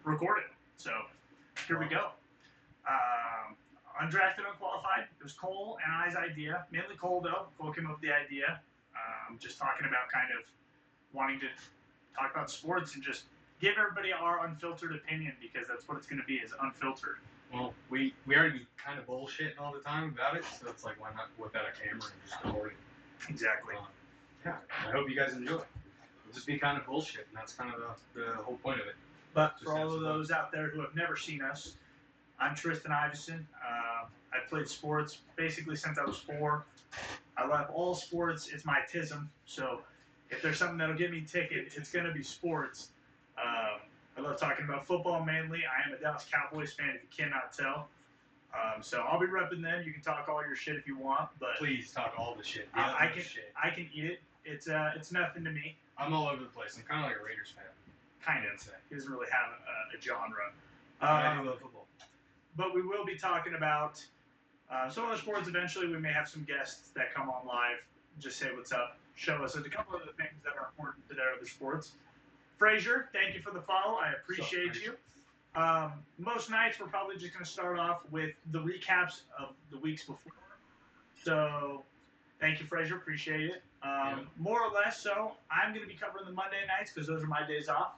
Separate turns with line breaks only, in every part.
record it. So here we go. Undrafted, unqualified. It was Cole and I's idea. Mainly Cole, though. Cole came up with the idea. Just talking about kind of wanting to talk about sports and just give everybody our unfiltered opinion, because that's what it's going to be, is unfiltered.
Well, we already kind of bullshitting all the time about it, so it's like, why not whip out a camera and just record it?
Exactly.
Yeah, I hope you guys enjoy it. It'll just be kind of bullshit, and that's kind of the whole point of it.
But for all of those out there who have never seen us, I'm Tristan Iverson. I've played sports basically since I was 4. I love all sports. It's my tism. So if there's something that'll get me tickets, it's going to be sports. I love talking about football mainly. I am a Dallas Cowboys fan, if you cannot tell. So I'll be repping them. You can talk all your shit if you want, but
please talk all the shit.
I can eat it. It's nothing to me.
I'm all over the place. I'm kind of like a Raiders fan.
Kind of. He doesn't really have a genre.
I do love football.
But we will be talking about some other sports eventually. We may have some guests that come on live, just say what's up, show us a couple of the things that are important to their other sports. Frazier, thank you for the follow. I appreciate you. Most nights we're probably just going to start off with the recaps of the weeks before. So thank you, Frazier. Appreciate it. More or less so, I'm going to be covering the Monday nights because those are my days off.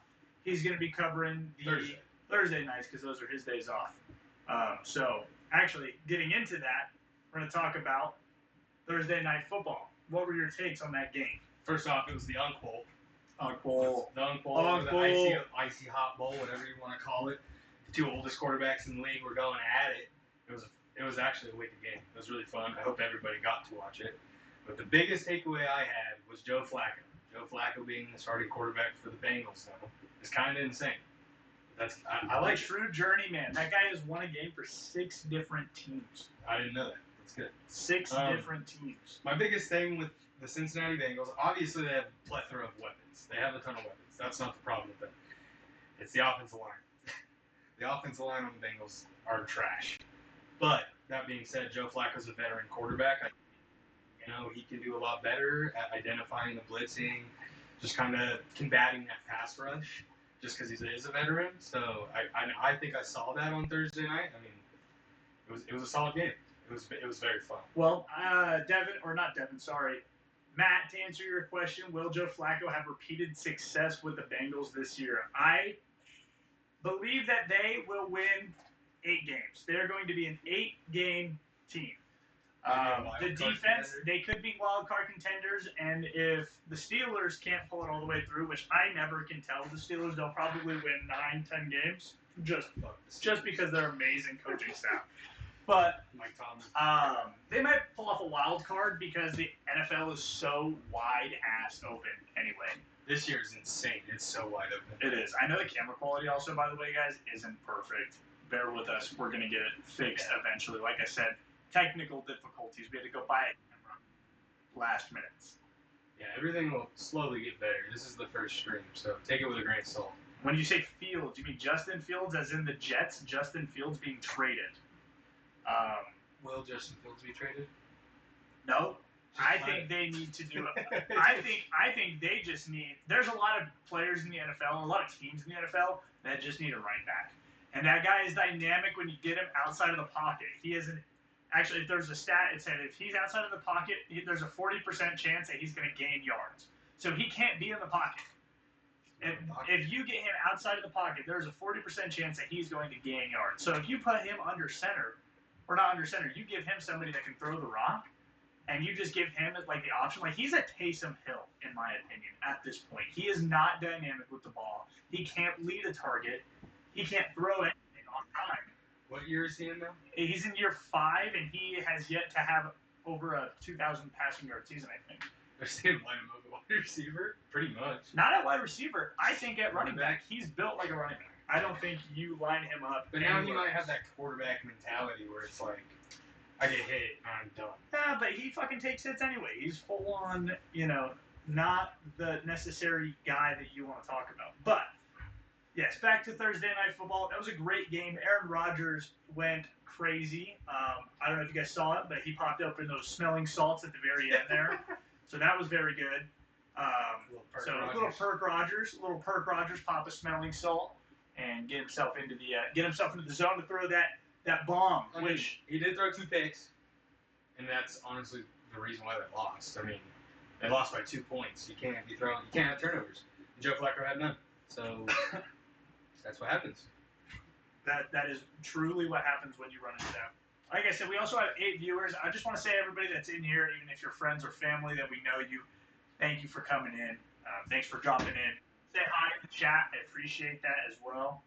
He's going to be covering the Thursday nights because those are his days off. So actually, getting into that, we're going to talk about Thursday night football. What were your takes on that game?
First off, it was the Unk
Bowl.
The Unk Bowl, or the icy hot bowl, whatever you want to call it. The 2 oldest quarterbacks in the league were going at it. It was actually a wicked game. It was really fun. I hope everybody got to watch it. But the biggest takeaway I had was Joe Flacco. Joe Flacco being the starting quarterback for the Bengals now is kind of insane. I like
true journeyman. That guy has won a game for 6 different teams.
I didn't know that. That's good.
6 different teams.
My biggest thing with the Cincinnati Bengals, obviously they have a plethora of weapons. They have a ton of weapons. That's not the problem with them. It's the offensive line. The offensive line on the Bengals are trash. But that being said, Joe Flacco's a veteran quarterback. He can do a lot better at identifying the blitzing, just kind of combating that pass rush, just because he is a veteran. So I think I saw that on Thursday night. I mean, it was a solid game. It was very fun.
Well, Matt, to answer your question, will Joe Flacco have repeated success with the Bengals this year? I believe that they will win 8 games. They're going to be an 8-game team. The defense, they could be wild card contenders, and if the Steelers can't pull it all the way through, which I never can tell the Steelers, they'll probably win 9-10 games just because they're amazing coaching staff. But
Mike Tomlin.
They might pull off a wild card because the NFL is so wide-ass open anyway.
This year is insane. It's so wide open.
It is. I know the camera quality also, by the way, guys, isn't perfect. Bear with us. We're going to get it fixed eventually. Like I said, technical difficulties. We had to go buy a camera last minutes.
Yeah, everything will slowly get better. This is the first stream, so take it with a grain of salt.
When you say Fields, you mean Justin Fields as in the Jets? Justin Fields being traded.
Will Justin Fields be traded?
No. I think they need to do it. I think they just need. There's a lot of players in the NFL, a lot of teams in the NFL that just need a running back, and that guy is dynamic when you get him outside of the pocket. He isn't. Actually, if there's a stat, it said if he's outside of the pocket, there's a 40% chance that he's going to gain yards. So he can't be in the pocket. If you get him outside of the pocket, there's a 40% chance that he's going to gain yards. So if you put him under center, or not under center, you give him somebody that can throw the rock, and you just give him like the option. Like, he's a Taysom Hill, in my opinion, at this point. He is not dynamic with the ball. He can't lead a target. He can't throw anything on time.
What year is he in now?
He's in year 5, and he has yet to have over a 2,000 passing yard season, I think.
They're saying line him up at wide receiver? Pretty much.
Not at wide receiver. I think at running back, he's built like a running back. I don't think you line him up.
But now he might have that quarterback mentality where it's like, I get hit, I'm done.
Yeah, but he fucking takes hits anyway. He's full on, not the necessary guy that you want to talk about. But, yes, back to Thursday Night Football. That was a great game. Aaron Rodgers went crazy. I don't know if you guys saw it, but he popped up in those smelling salts at the very end there. So that was very good. Little Perk Rogers pop a smelling salt. and get himself into the zone to throw that bomb. Which
he did throw 2 picks, and that's honestly the reason why they lost. I mean, they lost by 2 points. You can't have turnovers. And Joe Flacco had none. So that's what happens.
That is truly what happens when you run into that. Like I said, we also have 8 viewers. I just want to say, everybody that's in here, even if you're friends or family that we know you, thank you for coming in. Thanks for dropping in. Say hi in the chat. I appreciate that as well.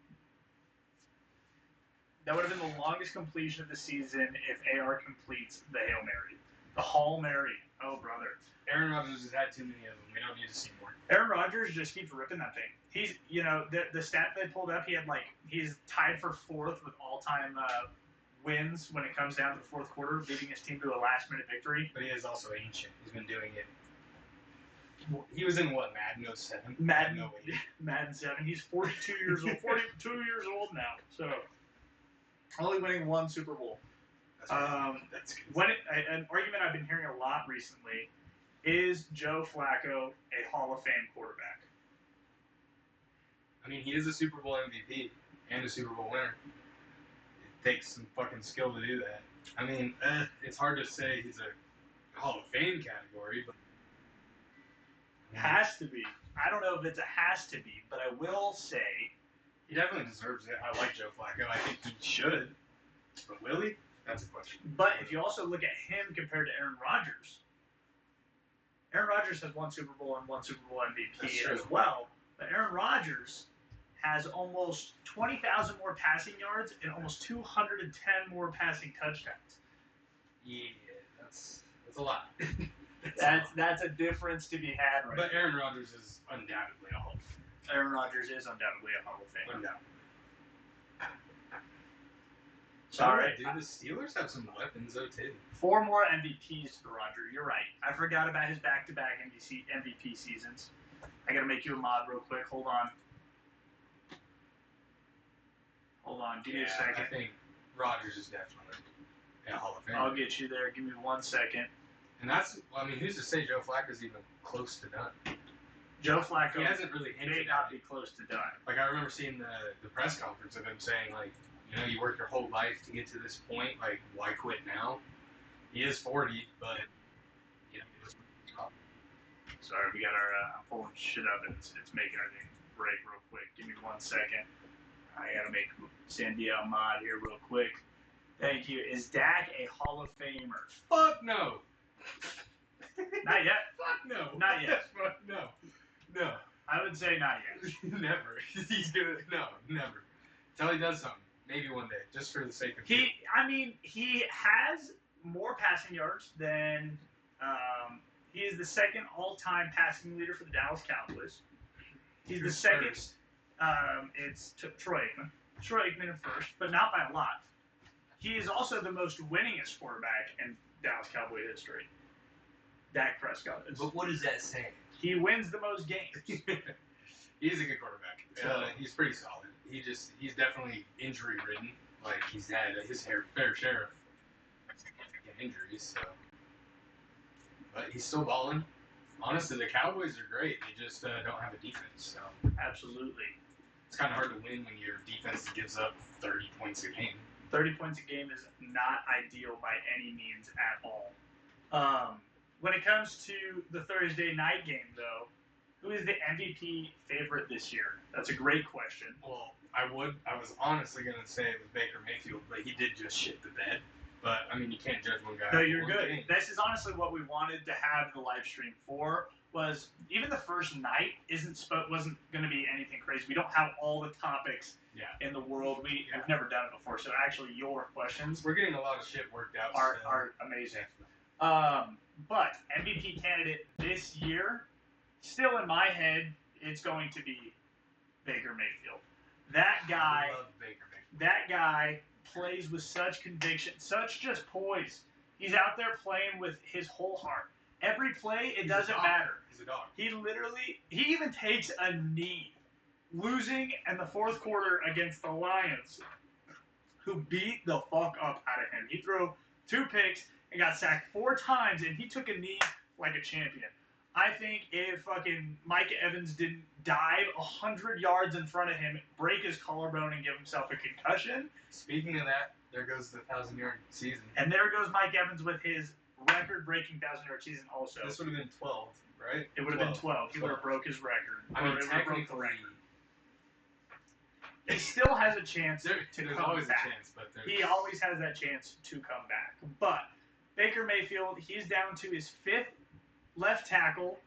That would have been the longest completion of the season if AR completes the Hail Mary. The Hail Mary. Oh, brother.
Aaron Rodgers has had too many of them. We don't need to see more.
Aaron Rodgers just keeps ripping that thing. He's, the stat they pulled up, he's tied for 4th with all-time wins when it comes down to the 4th quarter, leading his team to a last-minute victory.
But he is also ancient. He's been doing it. He was in what, Madden 07?
Madden 7. He's 42 years old. 42 years old now. So only winning 1 Super Bowl.
That's
an argument I've been hearing a lot recently is Joe Flacco a Hall of Fame quarterback?
I mean, he is a Super Bowl MVP and a Super Bowl winner. It takes some fucking skill to do that. I mean, it's hard to say he's a Hall of Fame category, but
has to be. I don't know if it's a has to be, but I will say
he definitely deserves it. I like Joe Flacco. I think he should, but will he? That's a question.
But if you also look at him compared to Aaron Rodgers has 1 Super Bowl and 1 Super Bowl MVP as well. But Aaron Rodgers has almost 20,000 more passing yards and almost 210 more passing touchdowns.
Yeah, that's a lot.
That's a difference to be had right
But Aaron Rodgers is undoubtedly a Hall of Fame.
Aaron Rodgers is undoubtedly a Hall of Fame.
Undoubtedly.
Sorry.
Dude, the Steelers have some weapons, though, too.
4 more MVPs for Roger. You're right. I forgot about his back-to-back MVP seasons. I got to make you a mod real quick. Hold on. Give me a second.
I think Rodgers is definitely a Hall of Fame.
I'll get you there. Give me 1 second.
And who's to say Joe Flacco's even close to done?
Joe Flacco
He hasn't really hinted
may not be close to done.
Like, I remember seeing the press conference of him saying, like, you work your whole life to get to this point. Like, why quit now? He is 40, but, it was
Sorry, we got our pulling shit up, and it's making everything break real quick. Give me 1 second. I got to make Sandia a mod here real quick. Thank you. Is Dak a Hall of Famer?
Fuck no.
Not yet.
Fuck no.
Not yet.
Fuck no. No.
I would say not yet.
Never. He's gonna. No, never. Until he does something. Maybe one day, just for the sake of
he has more passing yards than he is the second all-time passing leader for the Dallas Cowboys. He's the second.
First?
It's Troy Aikman. Troy Aikman in first, but not by a lot. He is also the most winningest quarterback in Dallas Cowboy history. Dak Prescott is.
But what does that say?
He wins the most games.
He's a good quarterback. He's pretty solid. He's definitely injury ridden. Like, he's had his fair share of significant injuries. So, but he's still balling. Honestly, the Cowboys are great. They just don't have a defense. So
absolutely,
it's kind of hard to win when your defense gives up 30 points a game.
30 points a game is not ideal by any means at all. When it comes to the Thursday night game, though, who is the MVP favorite this year? That's a great question.
Well, I was honestly going to say it was Baker Mayfield, but he did just shit the bed. But, I mean, you can't judge one guy.
No, you're good. Game. This is honestly what we wanted to have the live stream for, was even the first night wasn't going to be anything crazy. We don't have all the topics in the world. We've never done it before, so actually your questions.
We're getting a lot of shit worked out.
Are amazing. But MVP candidate this year, still in my head, it's going to be Baker Mayfield. That guy.
I love Baker Mayfield.
That guy plays with such conviction, such just poise. He's out there playing with his whole heart. Every play, it doesn't matter.
He's a dog.
He even takes a knee, losing in the 4th quarter against the Lions, who beat the fuck up out of him. He threw 2 picks and got sacked 4 times, and he took a knee like a champion. I think if fucking Mike Evans didn't dive 100 yards in front of him, break his collarbone, and give himself a concussion.
Speaking of that, there goes the 1,000-yard season.
And there goes Mike Evans with his record-breaking 1,000-yard season also.
This would have been 12, right?
It would have been 12. He would have broke his record.
I mean, technically,
he still has a chance to
there's
come
always
back.
a chance, but
He always has that chance to come back. But Baker Mayfield, he's down to his 5th left tackle.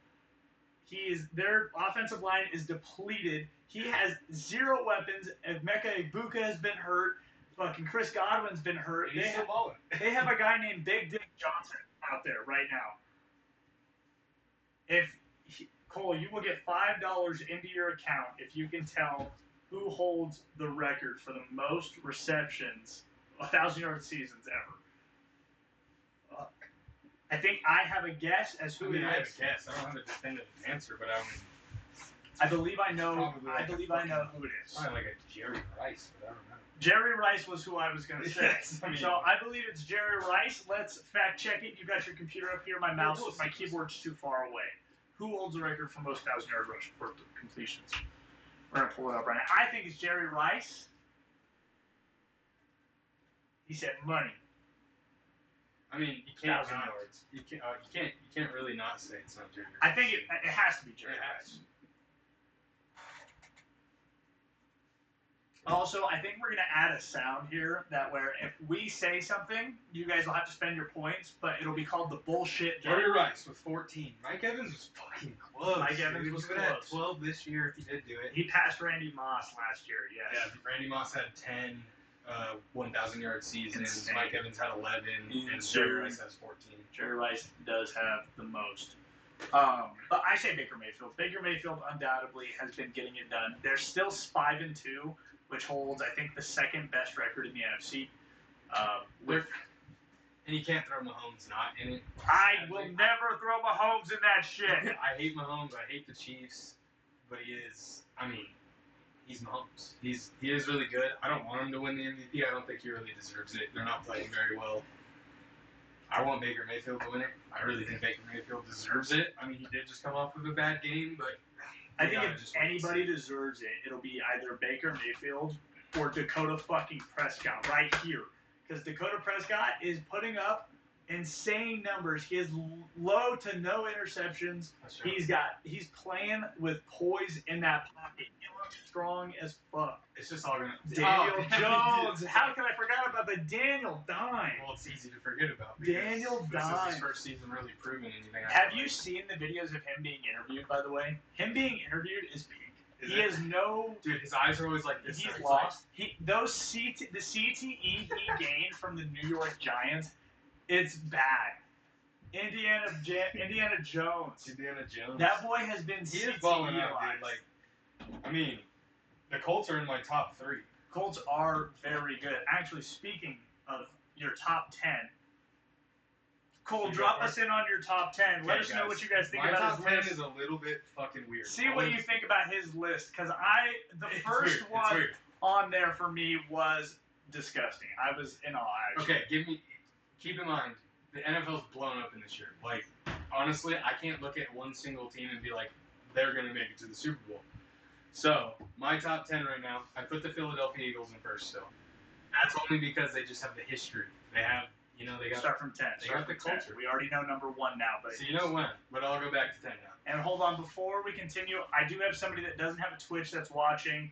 Their offensive line is depleted. He has 0 weapons. Emeka Egbuka has been hurt. Fucking Chris Godwin's been hurt.
He's still balling.
They have a guy named Big Dick Johnson out there right now. Cole, you will get $5 into your account if you can tell who holds the record for the most receptions, 1,000-yard seasons ever. I think I have a guess as who it is.
I have a guess. I don't have a definitive answer, but
I believe I know. I believe I know who it is.
Probably like a Jerry Rice, but I don't know.
Jerry Rice was who I was going to say.
Yes,
So I believe it's Jerry Rice. Let's fact check it. You got your computer up here. My mouse, my keyboard's too far away. Who holds the record for most 1,000-yard rush for completions? We're going to pull it up right now. I think it's Jerry Rice. He said money.
I mean, you can't
1,000
not,
yards.
You can't really not say it's not Jerry.
I think it has to be Jerry Rice. Also, I think we're going to add a sound here that where if we say something, you guys will have to spend your points, but it'll be called the bullshit.
Jerry Rice with 14. Mike Evans was fucking close.
Mike Evans was
close. Had 12 this year if he did do it.
He passed Randy Moss last year, yes.
Yeah, Randy Moss had 10 1,000-yard seasons.
Insane.
Mike Evans had 11, and Jerry Rice has 14.
Jerry Rice does have the most. But I say Baker Mayfield. Baker Mayfield undoubtedly has been getting it done. They're still 5-2, which holds, I think, the second best record in the NFC.
And you can't throw Mahomes not in it.
I will never throw Mahomes in that shit.
I hate Mahomes. I hate the Chiefs. But he is, I mean, he's Mahomes. He is really good. I don't want him to win the MVP. I don't think he really deserves it. They're not playing very well. I want Baker Mayfield to win it. I really think Baker Mayfield deserves it. I mean, he did just come off of a bad game, but
I think if anybody deserves it, it'll be either Baker Mayfield or Dakota fucking Prescott right here. Because Dakota Prescott is putting up insane numbers. He has low to no interceptions. He's playing with poise in that pocket. He looks strong as fuck.
It's just all gonna
Daniel Jones. How can I forget about the Daniel Dime?
Well, it's easy to forget about.
Daniel Dime.
This is his first season really proving anything.
Have you seen the videos of him being interviewed? By the way, him being interviewed is peak. He has no.
Dude, his eyes are always like this.
He's lost. The CTE he gained from the New York Giants, it's bad. Indiana Jones.
Indiana Jones.
That boy has been.
He is balling out, dude. Like, I mean, the Colts are in my top 3.
Colts are very good. Actually, speaking of your top 10. Cole, drop us in on your top 10. Let us know what you guys think about his list.
My top 10 is a little bit fucking weird.
See what you think about his list, because the first one
weird.
On there for me was disgusting. I was in awe, actually.
Okay, keep in mind, the NFL's blown up in this year. Like, honestly, I can't look at one single team and be like, they're going to make it to the Super Bowl. So, my top 10 right now, I put the Philadelphia Eagles in first still. That's only because they just have the history. They have... they got
start from 10.
They got the culture.
We already know number 1 now, but
so you know when, but I'll go back to 10 now.
And hold on, before we continue, I do have somebody that doesn't have a Twitch that's watching.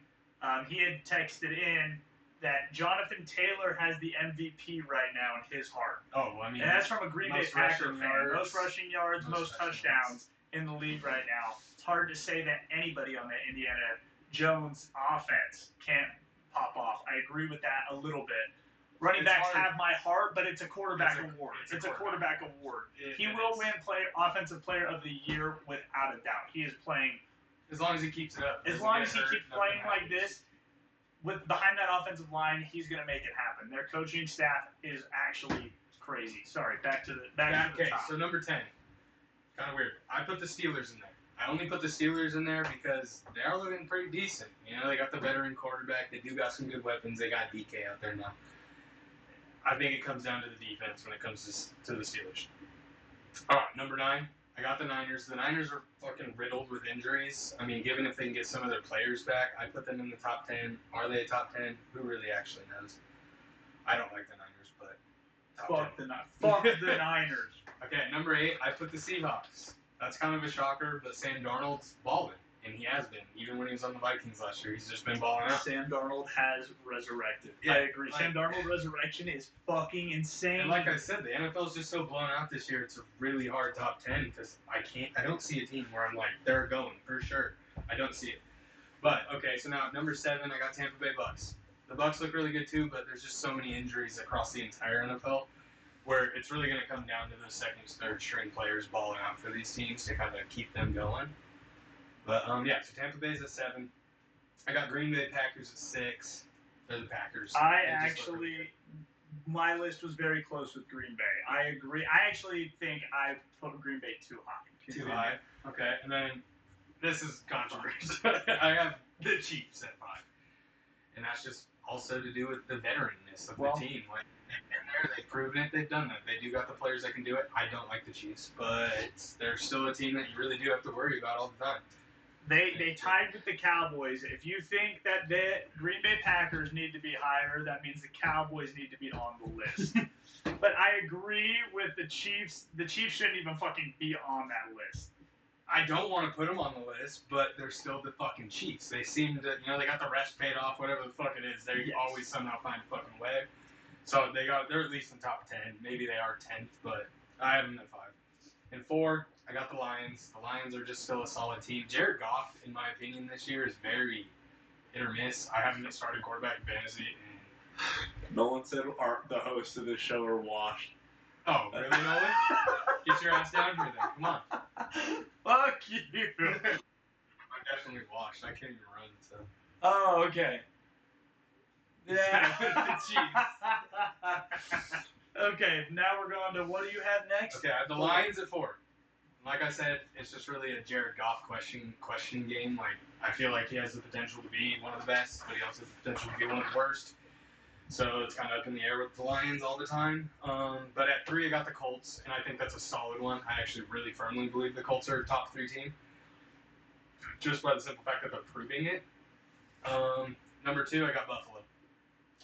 He had texted in that Jonathan Taylor has the MVP right now in his heart.
Oh, well, I mean,
and that's from a Green Bay Packer fan. Most rushing yards, most touchdowns in the league right now. It's hard to say that anybody on the Indiana Jones offense can't pop off. I agree with that a little bit. Running backs have my heart, but it's a quarterback award. It's a quarterback award. He will win Offensive Player of the Year without a doubt. He is playing.
As long as he keeps it up.
As long as he keeps playing like this, behind that offensive line, he's going to make it happen. Their coaching staff is actually crazy. Sorry, back to the top.
Okay, so number 10. Kind of weird. I put the Steelers in there. I only put the Steelers in there because they are looking pretty decent. They got the veteran quarterback. They do got some good weapons. They got DK out there now. I think it comes down to the defense when it comes to the Steelers. All right, number 9, I got the Niners. The Niners are fucking riddled with injuries. I mean, given if they can get some of their players back, I put them in the top 10. Are they a top 10? Who really actually knows? I don't like the Niners, but
Fuck the Niners.
Okay, number 8, I put the Seahawks. That's kind of a shocker, but Sam Darnold's balling, and he has been. Even when he was on the Vikings last year, he's just been balling out.
Sam Darnold has resurrected.
Yeah,
I agree. Sam Darnold resurrection is fucking insane.
And like I said, the NFL's just so blown out this year. It's a really hard top 10 because I don't see a team where I'm like, they're going for sure. I don't see it. But okay, so now at number 7, I got Tampa Bay Bucks. The Bucks look really good too, but there's just so many injuries across the entire NFL where it's really going to come down to those second, third string players balling out for these teams to kind of keep them going. But yeah, so Tampa Bay's at 7. I got Green Bay Packers at 6. They're the Packers.
My list was very close with Green Bay. I agree. I actually think I put Green Bay too high.
Too high? Okay, and then this is controversial. I have the Chiefs at 5. And that's just also to do with the veteranness of the team. Like, they've been there, they've proven it, they've done that. They do got the players that can do it. I don't like the Chiefs, but they're still a team that you really do have to worry about all the time.
They tied with the Cowboys. If you think that the Green Bay Packers need to be higher, that means the Cowboys need to be on the list. But I agree with the Chiefs. The Chiefs shouldn't even fucking be on that list.
I don't want to put them on the list, but they're still the fucking Chiefs. They seem to, they got the rest paid off, whatever the fuck it is. They always somehow find a fucking way. So they're at least in top 10. Maybe they are 10th, but I have them at 5. And 4, I got the Lions. The Lions are just still a solid team. Jared Goff, in my opinion, this year is very hit or miss. I haven't started quarterback in fantasy.
Nolan said the hosts of this show are washed.
Oh, really, Nolan? Get your ass down here then. Come on.
Fuck you.
I'm definitely washed. I can't even run, so.
Oh, okay. Yeah. Okay, now we're going to what do you have next?
Okay, I have the Lions at 4. Like I said, it's just really a Jared Goff question game. Like, I feel like he has the potential to be one of the best, but he also has the potential to be one of the worst. So it's kind of up in the air with the Lions all the time. But at 3, I got the Colts, and I think that's a solid one. I actually really firmly believe the Colts are a top 3 team, just by the simple fact that they're proving it. Number 2, I got Buffalo.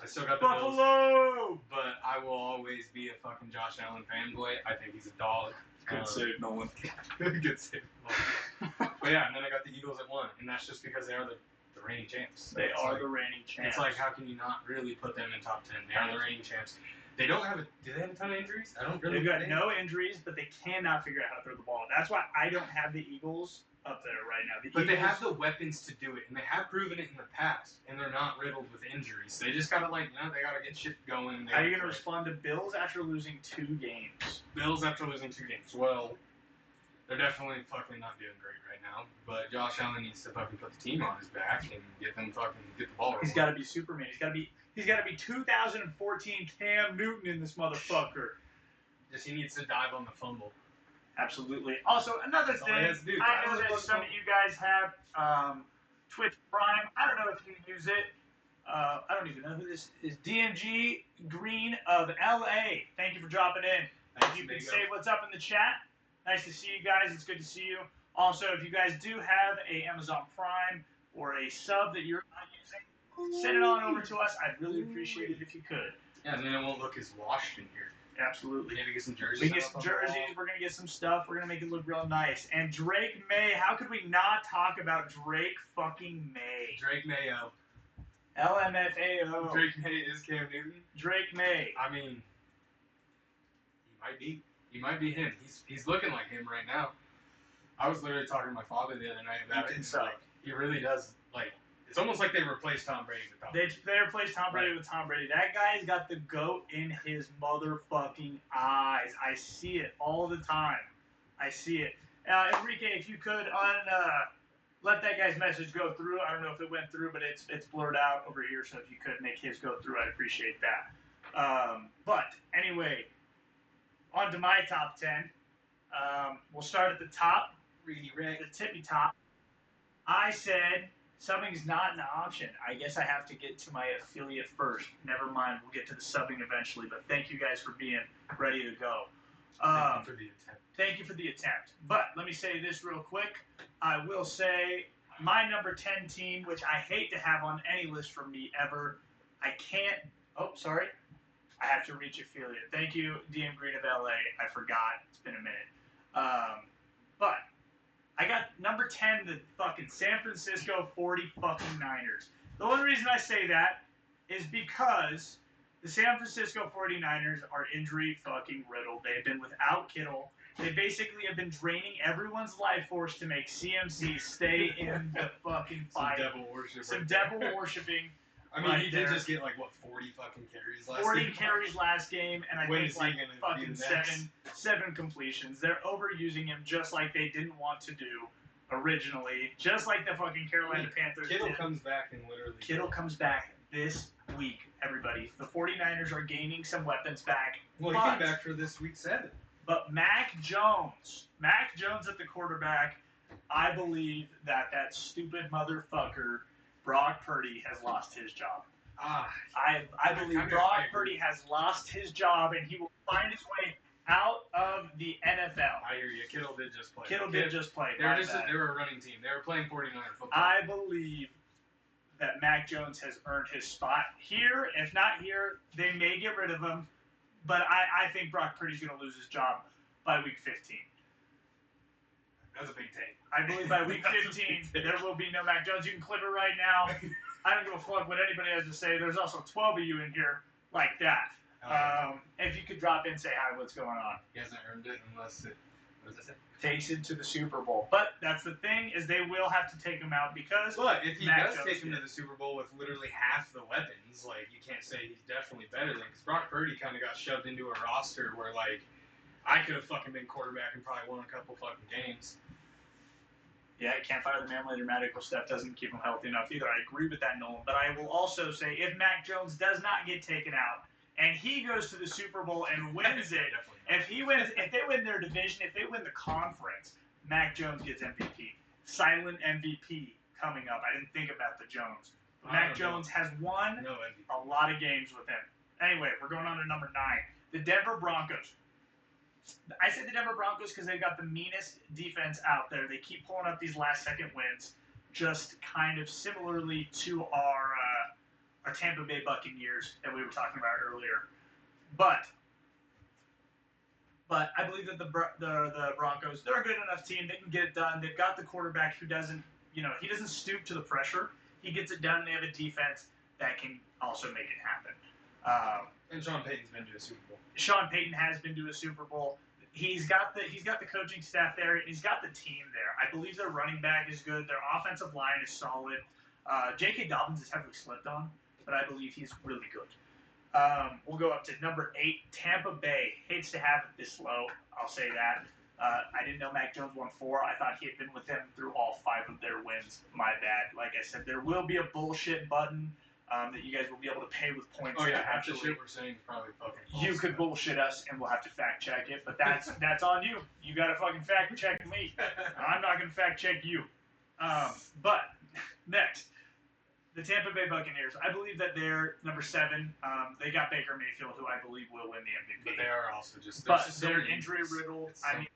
I still got the Bills, but I will always be a fucking Josh Allen fanboy. I think he's a dog.
Good save, Nolan.
Good save. But yeah, and then I got the Eagles at 1, and that's just because they are the reigning champs.
They are the reigning champs.
It's like, how can you not really put them in top 10? They are the reigning champs. They don't have do they have a ton of injuries? I don't really.
They've got no injuries, but they cannot figure out how to throw the ball. That's why I don't have the Eagles up there right now.
But they have the weapons to do it, and they have proven it in the past, and they're not riddled with injuries. They just gotta they gotta get shit going.
How are you gonna respond to Bills after losing 2 games?
Bills after losing 2 games. Well, they're definitely fucking not doing great right now. But Josh Allen needs to fucking put the team on his back and get the ball rolling.
He's gotta be Superman. He's gotta be 2014 Cam Newton in this motherfucker.
Just he needs to dive on the fumble.
Absolutely. Also, another thing, I know that some of you guys have Twitch Prime. I don't know if you use it. I don't even know who this is. DMG Green of LA. Thank you for dropping in. If you can say what's up in the chat. Nice to see you guys. It's good to see you. Also, if you guys do have a Amazon Prime or a sub that you're not using, send it on over to us. I'd really appreciate it if you could.
Yeah, and then it won't look as washed in here.
Absolutely.
Maybe get some jerseys.
We can get some jerseys. We're going to get some stuff. We're going to make it look real nice. And Drake May. How could we not talk about Drake fucking May?
Drake Mayo.
LMFAO.
Drake May is Cam Newton.
Drake May.
I mean, he might be him. He's looking like him right now. I was literally talking to my father the other night about it. He really does, it's almost like they replaced Tom Brady with Tom Brady.
They replaced Tom Brady with Tom Brady. That guy's got the GOAT in his motherfucking eyes. I see it all the time. I see it. Enrique, if you could let that guy's message go through. I don't know if it went through, but it's blurred out over here, so if you could make his go through, I'd appreciate that. But anyway, on to my top 10. We'll start at the top. The tippy top. I said subbing is not an option. I guess I have to get to my affiliate first. Never mind. We'll get to the subbing eventually. But thank you guys for being ready to go. Thank you for the attempt. But let me say this real quick. I will say my number 10 team, which I hate to have on any list for me ever. I can't. Oh, sorry. I have to reach affiliate. Thank you, DM Green of LA. I forgot. It's been a minute. But I got number 10, the fucking San Francisco 49ers. The only reason I say that is because the San Francisco 49ers are injury fucking riddled. They've been without Kittle. They basically have been draining everyone's life force to make CMC stay in the fucking fight. Some devil worshiping.
I mean, he did just get 40 fucking carries last game.
40 carries last game, and I think fucking seven completions. They're overusing him just like they didn't want to do originally, just like the fucking Carolina Panthers
Kittle
did.
comes back and literally...
Kittle comes back this week, everybody. The 49ers are gaining some weapons back.
Well, he came back for this week 7.
But Mac Jones at the quarterback, I believe that stupid motherfucker Brock Purdy has lost his job. I believe Brock Purdy has lost his job, and he will find his way out of the NFL.
I hear you. Kittle did just play.
They
were a running team. They were playing 49er football.
I believe that Mac Jones has earned his spot here. If not here, they may get rid of him. But I think Brock Purdy's going to lose his job by week 15.
That's a big take.
I believe by week 15, there will be no Mac Jones. You can clip it right now. I don't give a fuck what anybody has to say. There's also 12 of you in here like that. If you could drop in and say hi, what's going on?
He hasn't earned it unless it, what does it say?
Takes it to the Super Bowl. But that's the thing, is they will have to take him out because
But if he
Mac
does
Jones
take him to the Super Bowl with literally half the weapons, you can't say he's definitely better than, because Brock Purdy kind of got shoved into a roster where, I could have fucking been quarterback and probably won a couple fucking games.
Yeah, can't fire the man later. Medical stuff doesn't keep him healthy enough either. I agree with that, Nolan. But I will also say, if Mac Jones does not get taken out and he goes to the Super Bowl and wins it, if they win their division, if they win the conference, Mac Jones gets MVP. Silent MVP coming up. I didn't think about the Jones. Mac Jones has won a lot of games with him. Anyway, we're going on to number 9. The Denver Broncos. I said the Denver Broncos because they've got the meanest defense out there. They keep pulling up these last-second wins, just kind of similarly to our Tampa Bay Buccaneers that we were talking about earlier. But I believe that the Broncos, they're a good enough team. They can get it done. They've got the quarterback who doesn't, he doesn't stoop to the pressure. He gets it done. They have a defense that can also make it happen.
And Sean Payton's been to a Super Bowl.
Sean Payton has been to a Super Bowl. He's got the coaching staff there. And he's got the team there. I believe their running back is good. Their offensive line is solid. J.K. Dobbins is heavily slept on, but I believe he's really good. We'll go up to number 8. Tampa Bay hates to have it this low. I'll say that. I didn't know Mac Jones won 4. I thought he had been with them through all 5 of their wins. My bad. Like I said, there will be a bullshit button that you guys will be able to pay with points.
Oh yeah, half the shit we're saying is probably fucking false.
You could bullshit us, and we'll have to fact check it, but that's on you. You got to fucking fact check me. I'm not gonna fact check you. But next, the Tampa Bay Buccaneers. I believe that they're number 7. They got Baker Mayfield, who I believe will win the MVP.
But they are also just.
They're injury riddled. I mean,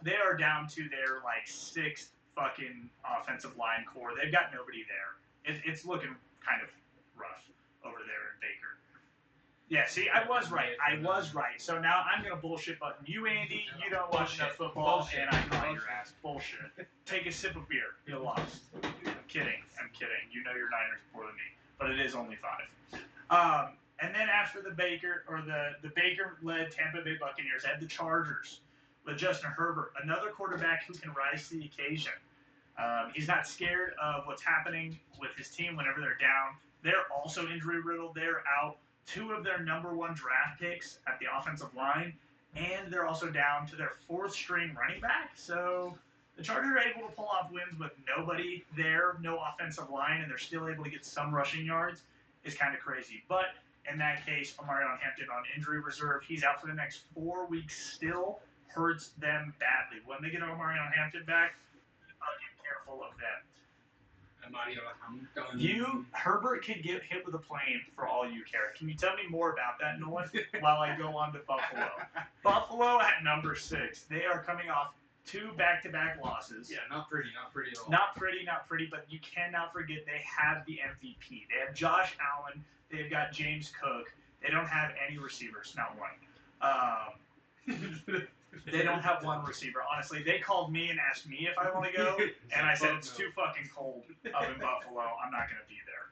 they are down to their 6th fucking offensive line core. They've got nobody there. It's looking kind of rough over there in Baker. Yeah, see, I was right. So now I'm going to bullshit button you, Andy. You don't watch enough football, and I call your ass. Bullshit. Take a sip of beer. You lost. I'm kidding. You know your Niners more than me. But it is only 5. And then after the Baker-led Tampa Bay Buccaneers, I had the Chargers with Justin Herbert, another quarterback who can rise to the occasion. He's not scared of what's happening with his team whenever they're down. They're also injury riddled. They're out 2 of their number 1 draft picks at the offensive line, and they're also down to their 4th string running back. So the Chargers are able to pull off wins with nobody there, no offensive line, and they're still able to get some rushing yards. It's kind of crazy. But in that case, Omarion Hampton on injury reserve. He's out for the next 4 weeks still. Hurts them badly. When they get Omarion Hampton back, be careful of them. Herbert could get hit with a plane for all you care. Can you tell me more about that, Nolan, while I go on to Buffalo? Buffalo at number 6. They are coming off 2 back-to-back losses.
Yeah, not pretty at all.
Not pretty, but you cannot forget they have the MVP. They have Josh Allen. They've got James Cook. They don't have any receivers, not one. They don't have one receiver. Honestly, they called me and asked me if I want to go, and I said it's too fucking cold up in Buffalo. I'm not going to be there.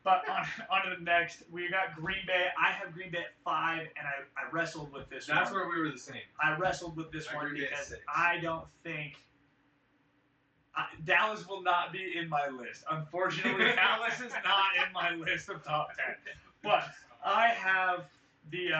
But on to the next, we got Green Bay. I have Green Bay at 5, and I wrestled with this one.
That's where we were the same.
I wrestled with this one because I don't think Dallas will not be in my list. Unfortunately, Dallas is not in my list of top 10. But I have the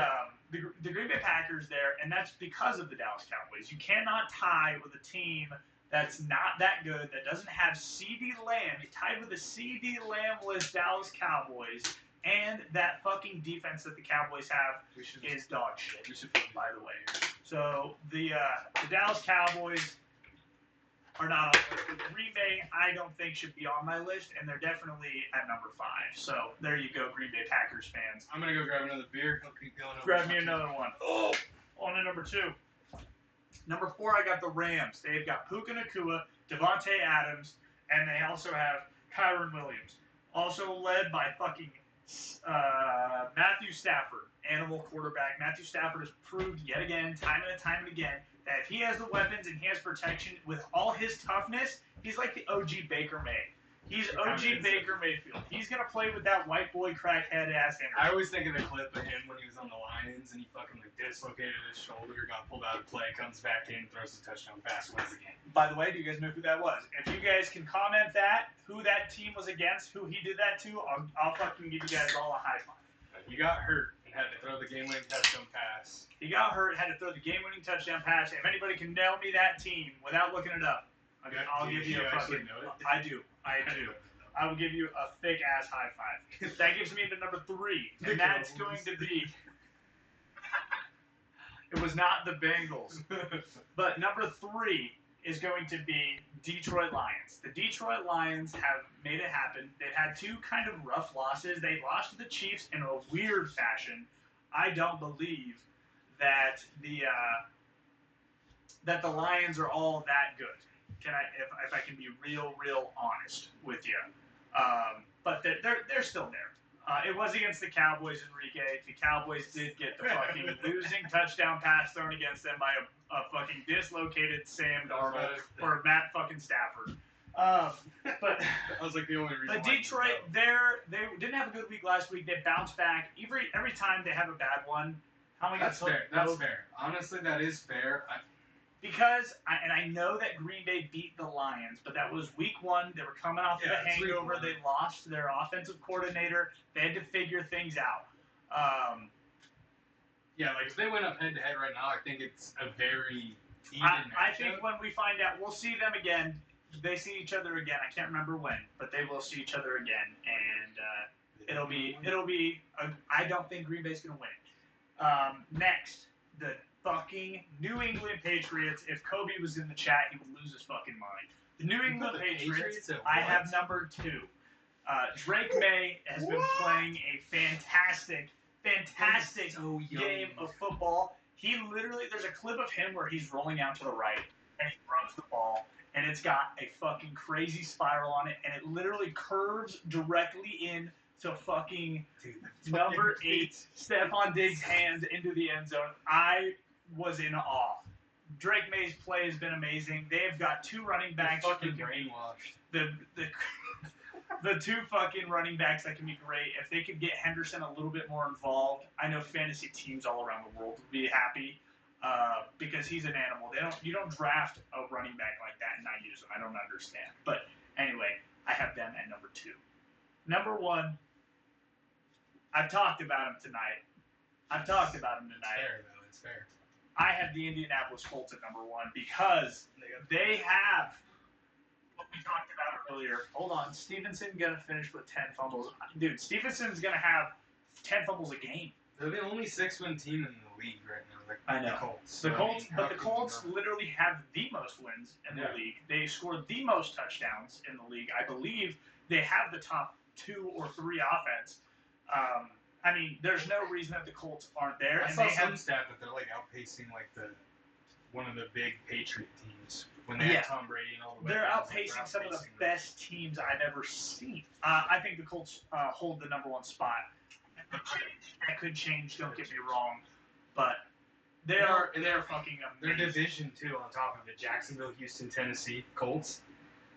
Green Bay Packers there, and that's because of the Dallas Cowboys. You cannot tie with a team that's not that good, that doesn't have CD Lamb. You tied with the CD Lamb-less Dallas Cowboys, and that fucking defense that the Cowboys have is dog shit, by the way. So the Dallas Cowboys are not on the list. But Green Bay, I don't think should be on my list, and they're definitely at number 5. So there you go, Green Bay Packers fans.
I'm gonna go grab another beer. I'll keep going.
Grab me another one. Oh, on to number 2. Number 4, I got the Rams. They've got Puka Nacua, Devontae Adams, and they also have Kyron Williams. Also led by fucking Matthew Stafford, animal quarterback. Matthew Stafford has proved yet again, time and again, that if he has the weapons and he has protection with all his toughness, he's like the OG Baker May. He's OG Baker Mayfield. He's going to play with that white boy crackhead ass energy.
I always think of the clip of him when he was on the Lions and he fucking dislocated his shoulder, got pulled out of play, comes back in, throws a touchdown pass, wins the game.
By the way, do you guys know who that was? If you guys can comment that, who that team was against, who he did that to, I'll fucking give you guys all a high five.
He got hurt and had to throw the game-winning touchdown pass.
He got hurt, had to throw the game-winning touchdown pass. If anybody can nail me that team without looking it up, I'll give you a fucking... I do. I will give you a fake-ass high five. That gives me to number 3, and that's going to be... It was not the Bengals. But number 3 is going to be Detroit Lions. The Detroit Lions have made it happen. They've had 2 kind of rough losses. They lost to the Chiefs in a weird fashion. I don't believe that the Lions are all that good. If I can be real honest with you. But they're still there. It was against the Cowboys, Enrique. The Cowboys did get the fucking losing touchdown pass thrown against them by a fucking dislocated Sam Darnold or Matt fucking Stafford. But
that was like the only reason.
But Detroit, they didn't have a good week last week. They bounced back. Every time they have a bad one, how many?
That's fair. That's fair. Honestly, that is fair.
Because I know that Green Bay beat the Lions, but that was week 1. They were coming off of a hangover. They lost their offensive coordinator. They had to figure things out.
Yeah, like if they went up head-to-head right now, I think it's a very even matchup.
I think when we find out, we'll see them again. They see each other again. I can't remember when, but they will see each other again, and it'll be. I don't think Green Bay's gonna win. Next, the fucking New England Patriots. If Kobe was in the chat, he would lose his fucking mind. The New England Patriots. I have number 2. Drake May has been playing a fantastic game of football. He literally, there's a clip of him where he's rolling out to the right and he throws the ball and it's got a fucking crazy spiral on it and it literally curves directly in to fucking number 8 Stephon Diggs' hands into the end zone. I was in awe. Drake May's play has been amazing. They've got 2 running backs.
Fucking brainwashed.
The 2 fucking running backs that can be great. If they could get Henderson a little bit more involved, I know fantasy teams all around the world would be happy because he's an animal. You don't draft a running back like that and not use him. I don't understand. But anyway, I have them at number 2. Number 1, I've talked about him tonight.
It's fair, though. It's fair.
I have the Indianapolis Colts at number 1 because they have what we talked about earlier. Hold on. Stevenson going to finish with 10 fumbles. Dude, Stevenson's going to have 10 fumbles a game.
They're the only 6-win team in the league right now. Like
I know.
The Colts.
The
So,
Colts,
I mean,
but the Colts literally have the most wins in the league. They scored the most touchdowns in the league. I believe they have the top 2 or 3 offense. I mean, there's no reason that the Colts aren't there.
I saw some stat that they're like outpacing like one of the big Patriot teams when they had Tom Brady and all the.
They're outpacing some of the best teams I've ever seen. I think the Colts hold the number 1 spot. That could change. Don't get me wrong, but they're fucking amazing.
Their division too. On top of it, Jacksonville, Houston, Tennessee, Colts.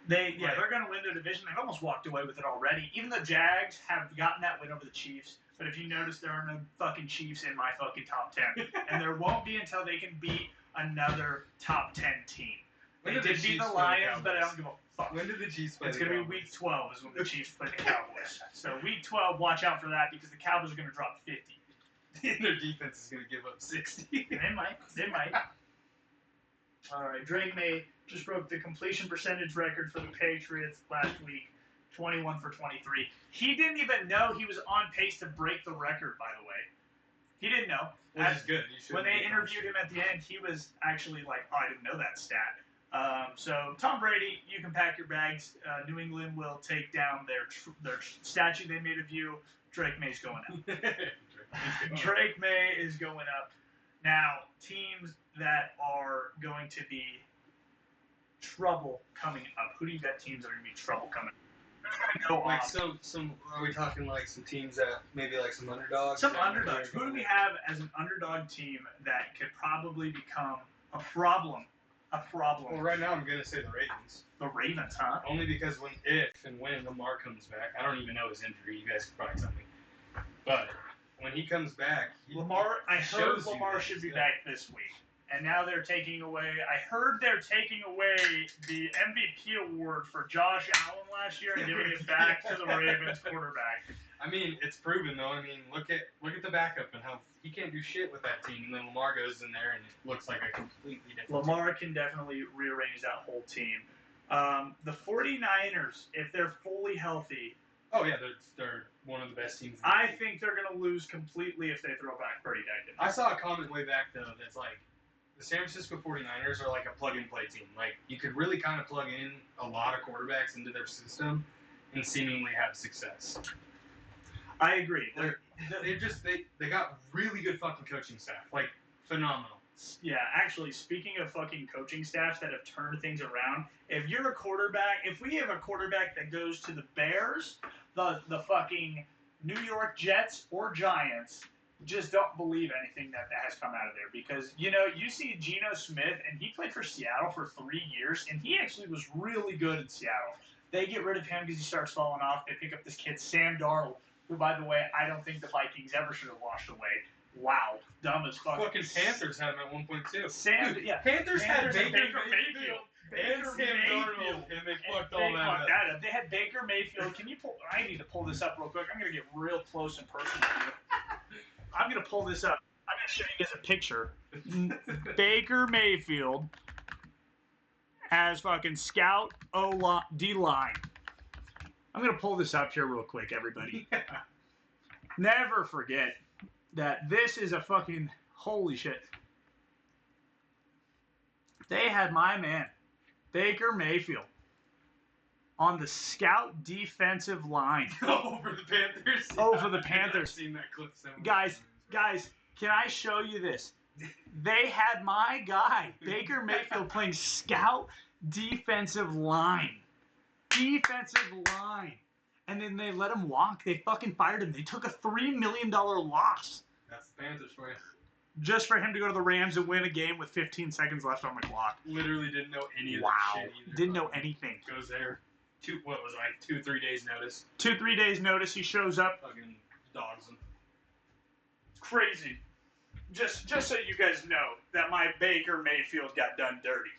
They're going to win their division. They've almost walked away with it already. Even the Jags have gotten that win over the Chiefs. But if you notice, there are no fucking Chiefs in my fucking top 10. And there won't be until they can beat another top 10 team. They did beat the Lions, but I don't give a fuck.
When did the Chiefs play?
It's going to be week 12 is when the Chiefs play the Cowboys. So week 12, watch out for that because the Cowboys are going to drop 50.
And their defense is going to give up 60.
They might. All right, Drake May just broke the completion percentage record for the Patriots last week, 21 for 23. He didn't even know he was on pace to break the record, by the way. He didn't know.
Which is good.
When they interviewed him at the end, he was actually like, oh, I didn't know that stat. So, Tom Brady, you can pack your bags. New England will take down their statue they made of you. Drake May's going up. Drake May is going up. Now, teams that are going to be trouble coming up. Who do you got teams that are going to be trouble coming up?
Like some are we talking like some teams that maybe like some underdogs?
Some underdogs. Who do we have as an underdog team that could probably become a problem?
Well, right now I'm gonna say the Ravens.
The Ravens, huh?
Only because when Lamar comes back, I don't even know his injury. You guys could probably tell me. But when he comes back,
I heard Lamar should be back this week. And now they're taking away. I heard they're taking away the MVP award for Josh Allen last year and giving it back to the Ravens quarterback.
I mean, it's proven though. I mean, look at the backup and how he can't do shit with that team. And then Lamar goes in there and it looks like a completely different.
Lamar can definitely rearrange that whole team. The 49ers, if they're fully healthy.
Oh yeah, they're one of the best teams.
I think they're going to lose completely if they throw back Purdy back in.
I saw a comment way back though that's like. The San Francisco 49ers are like a plug-and-play team. Like, you could really kind of plug in a lot of quarterbacks into their system and seemingly have success.
I agree.
They got really good fucking coaching staff. Like, phenomenal.
Yeah, actually, speaking of fucking coaching staffs that have turned things around, if you're a quarterback, if we have a quarterback that goes to the Bears, the fucking New York Jets or Giants, just don't believe anything that has come out of there because, you see Geno Smith, and he played for Seattle for 3 years, and he actually was really good in Seattle. They get rid of him because he starts falling off. They pick up this kid, Sam Darnold, who, by the way, I don't think the Vikings ever should have washed away. Wow. Dumb as fuck.
Fucking Panthers had him at one point, too.
Panthers had Baker
Mayfield. And Sam Darnold, and they fucked all that up.
They had Baker Mayfield. I need to pull this up real quick. I'm going to get real close and personal here. I'm going to pull this up. I'm going to show you guys a picture. Baker Mayfield as fucking scout D-line. I'm going to pull this up here real quick, everybody. Never forget that this is a fucking holy shit. They had my man, Baker Mayfield, on the scout defensive line.
Over the Panthers?
Over the Panthers.
I've seen that clip so many
Guys,
times.
can I show you this? They had my guy, Baker Mayfield, playing scout defensive line. Defensive line. And then they let him walk. They fucking fired him. They took a $3 million loss.
That's the Panthers for you.
Just for him to go to the Rams and win a game with 15 seconds left on the clock.
Literally didn't know any of that shit either.
Didn't know anything.
Goes there. 2-3 days notice.
2-3 days notice, he shows up.
Fucking dogs him.
Crazy. Just so you guys know that my Baker Mayfield got done dirty.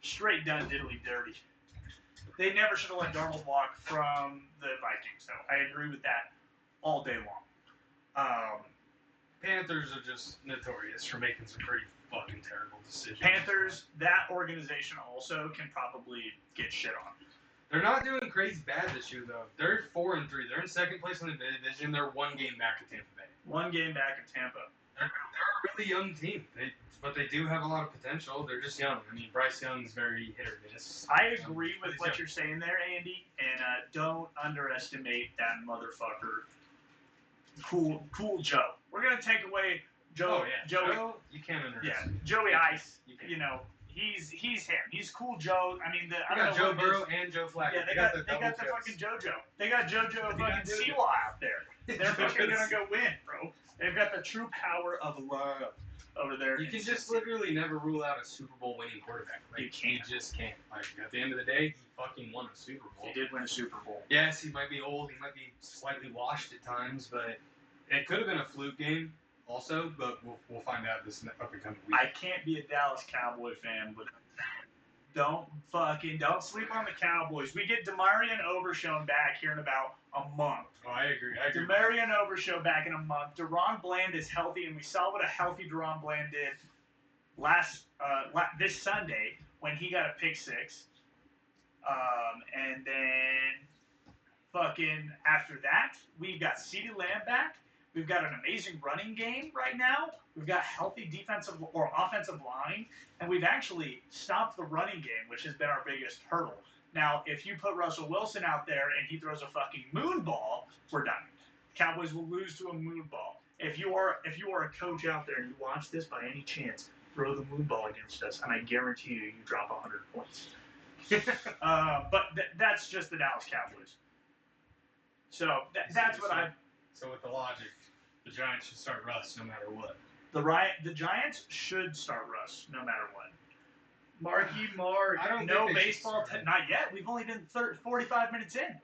Straight done diddly dirty. They never should have let Darnold walk from the Vikings, though. I agree with that all day long.
Panthers are just notorious for making some pretty fucking terrible decisions.
Panthers, that organization also can probably get shit on.
They're not doing crazy bad this year, though. They're 4-3. They're in second place in the division. They're 1 game back of Tampa Bay.
1 game back in Tampa.
They're a really young team, but they do have a lot of potential. They're just young. I mean, Bryce Young's very hit or miss.
I agree with what you're saying there, Andy, and don't underestimate that motherfucker. Cool Joe. We're gonna take away Joe.
Oh, yeah.
Joey.
You can't underestimate.
Yeah, Joey Ice. You know, he's him. He's cool Joe. I mean, I don't know.
Joe Burrow and Joe Flacco.
Yeah, they got the fucking JoJo. They got JoJo fucking Siwa out there. They're fucking gonna go win, bro. They've got the true power of love over there.
You can just literally never rule out a Super Bowl winning quarterback. Like, you just can't. Like, at the end of the day, he fucking won a Super Bowl.
He did win a Super Bowl.
Yes, he might be old. He might be slightly washed at times, but it could have been a fluke game also, but we'll find out this up-and-coming week.
I can't be a Dallas Cowboy fan, but don't sleep on the Cowboys. We get Demarion Overshown back here in about a month.
Oh, I agree.
Demarion Overshown back in a month. Deron Bland is healthy, and we saw what a healthy Deron Bland did this Sunday when he got a pick six. And then fucking after that, we've got CeeDee Lamb back. We've got an amazing running game right now. We've got healthy defensive or offensive line, and we've actually stopped the running game, which has been our biggest hurdle. Now, if you put Russell Wilson out there and he throws a fucking moon ball, we're done. Cowboys will lose to a moon ball. If you are a coach out there and you watch this by any chance, throw the moon ball against us, and I guarantee you drop 100 points. But that's just the Dallas Cowboys. So that's what I.
So with the logic, the Giants should start Russ no matter what.
The Giants should start Russ no matter what. Mark,
I don't
no
think they
baseball. Not yet. We've only been 45 minutes in.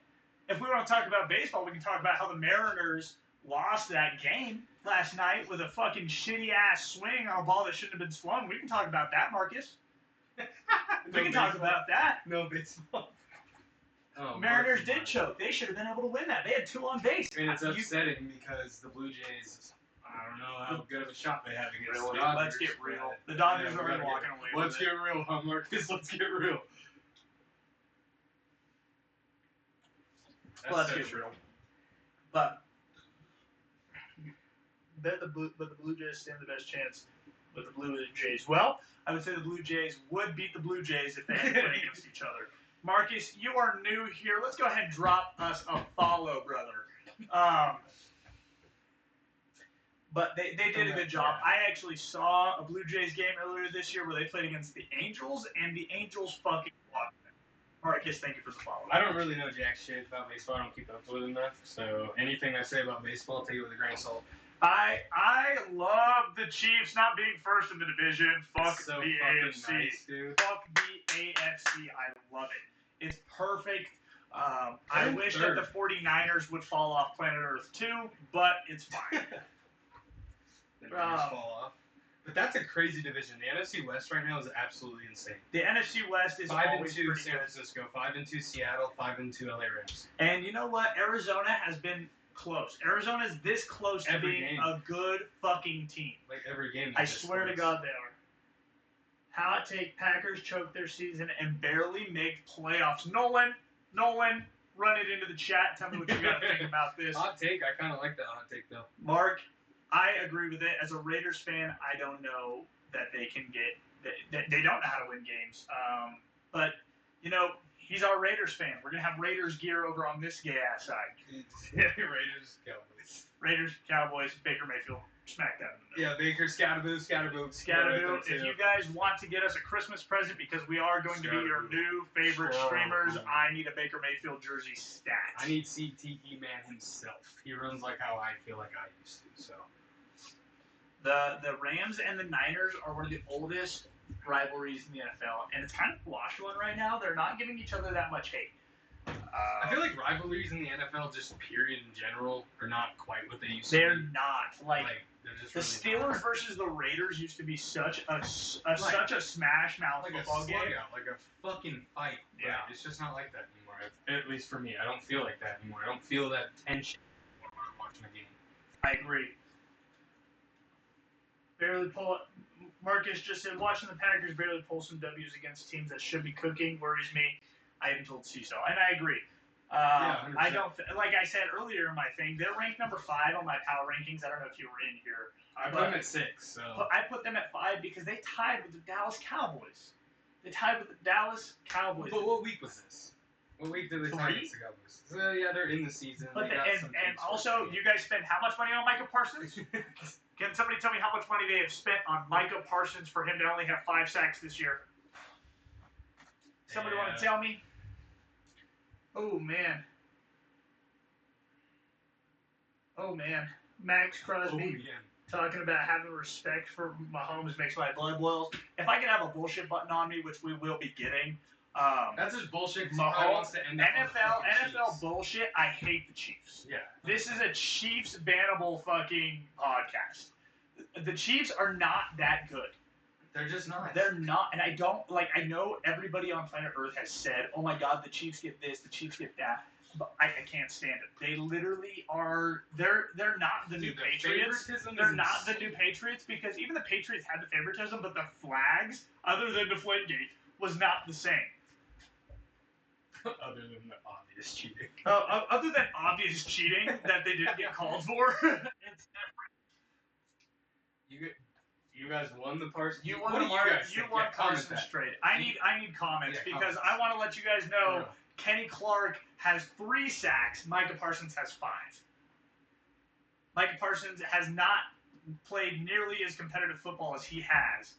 If we want to talk about baseball, we can talk about how the Mariners lost that game last night with a fucking shitty ass swing on a ball that shouldn't have been swung. We can talk about that, Marcus. We can talk about that.
No baseball. Oh,
Mariners did choke. They should have been able to win that. They had 2 on base.
I mean, it's upsetting because the Blue Jays, I don't know how good of a shot they have against the
Really?
Dodgers.
Let's get real. The Dodgers are walking away with
Let's get real, huh, Marcus? Let's get real.
Let's get real. But the Blue Jays stand the best chance with the Blue Jays. Well, I would say the Blue Jays would beat the Blue Jays if they had to play against each other. Marcus, you are new here. Let's go ahead and drop us a follow, brother. But they did a good job. I actually saw a Blue Jays game earlier this year where they played against the Angels, and the Angels fucking won. Marcus, thank you for the follow.
I don't really know jack shit about baseball. I don't keep up with it enough. So anything I say about baseball, take it with a grain of salt.
I love the Chiefs not being first in the division. Fuck
so
the AFC.
Nice, dude.
Fuck the AFC. I love it. It's perfect. I wish that the 49ers would fall off planet Earth too, but it's fine.
Fall off. But that's a crazy division. The NFC West right now is absolutely insane.
The NFC West is
5-2
always
San
pretty good.
Francisco, 5-2 Seattle, 5-2 LA Rams.
And you know what? Arizona has been close. Arizona's this close to
Every
being
game.
a good fucking team.
Like every game.
I swear to God they are. Hot take, Packers choke their season and barely make playoffs. Nolan, run it into the chat. Tell me what you got to think about this.
Hot take. I kind of like that hot take though.
Mark, I agree with it. As a Raiders fan, I don't know that they can get. They don't know how to win games. But you know, he's our Raiders fan. We're gonna have Raiders gear over on this gay ass side.
Raiders, Cowboys.
Raiders, Cowboys, Baker Mayfield, smack that in the middle.
Yeah, Baker, Scatterboo.
Scatterboo. If you guys want to get us a Christmas present because we are going to be your new favorite streamers, I need a Baker Mayfield jersey stat.
I need CTE Man himself. He runs like how I feel like I used to. So
the Rams and the Niners are one of the oldest rivalries in the NFL, and it's kind of a washed one right now. They're not giving each other that much hate.
I feel like rivalries in the NFL, just period in general, are not quite what they used to
They're
be.
not. Like
they're just
the
really
Steelers
not.
versus the Raiders used to be such a smash mouth
Like
football
a
game.
slug out, like a fucking fight.
Yeah.
Like, it's just not like that anymore. At least for me, I don't feel like that anymore. I don't feel that tension when I'm watching a game.
I agree. Marcus just said, watching the Packers barely pull some W's against teams that should be cooking worries me. I even told CISO, and I agree. I don't like I said earlier in my thing. They're ranked number 5 on my power rankings. I don't know if you were in here.
I put them at 6. So
I put them at 5 because they tied with the Dallas Cowboys. They tied with the Dallas Cowboys.
But what week was this? What week did they tie against the Cowboys? So, yeah, they're in the season.
But and also, you guys spend how much money on Micah Parsons? Can somebody tell me how much money they have spent on Micah Parsons for him to only have 5 sacks this year? Somebody want to tell me? Oh, man. Max Crosby talking about having respect for Mahomes makes my blood boil. If I could have a bullshit button on me, which we will be getting.
That's just bullshit.
Mahomes, NFL bullshit. I hate the Chiefs.
Yeah.
This is a Chiefs bannable fucking podcast. The Chiefs are not that good.
They're just not.
They're not, and I don't like. I know everybody on planet Earth has said, "Oh my God, the Chiefs get this, the Chiefs get that," but I can't stand it. They literally are. They're not the new Patriots. They're not the new Patriots because even the Patriots had the favoritism, but the flags, other than Deflategate, was not the same.
Other than the obvious cheating.
Other than obvious cheating that they didn't get called for. It's
You guys won the Parsons.
You won Parsons trade. I need comments because I want to let you guys know Kenny Clark has 3 sacks. Micah Parsons has 5. Micah Parsons has not played nearly as competitive football as he has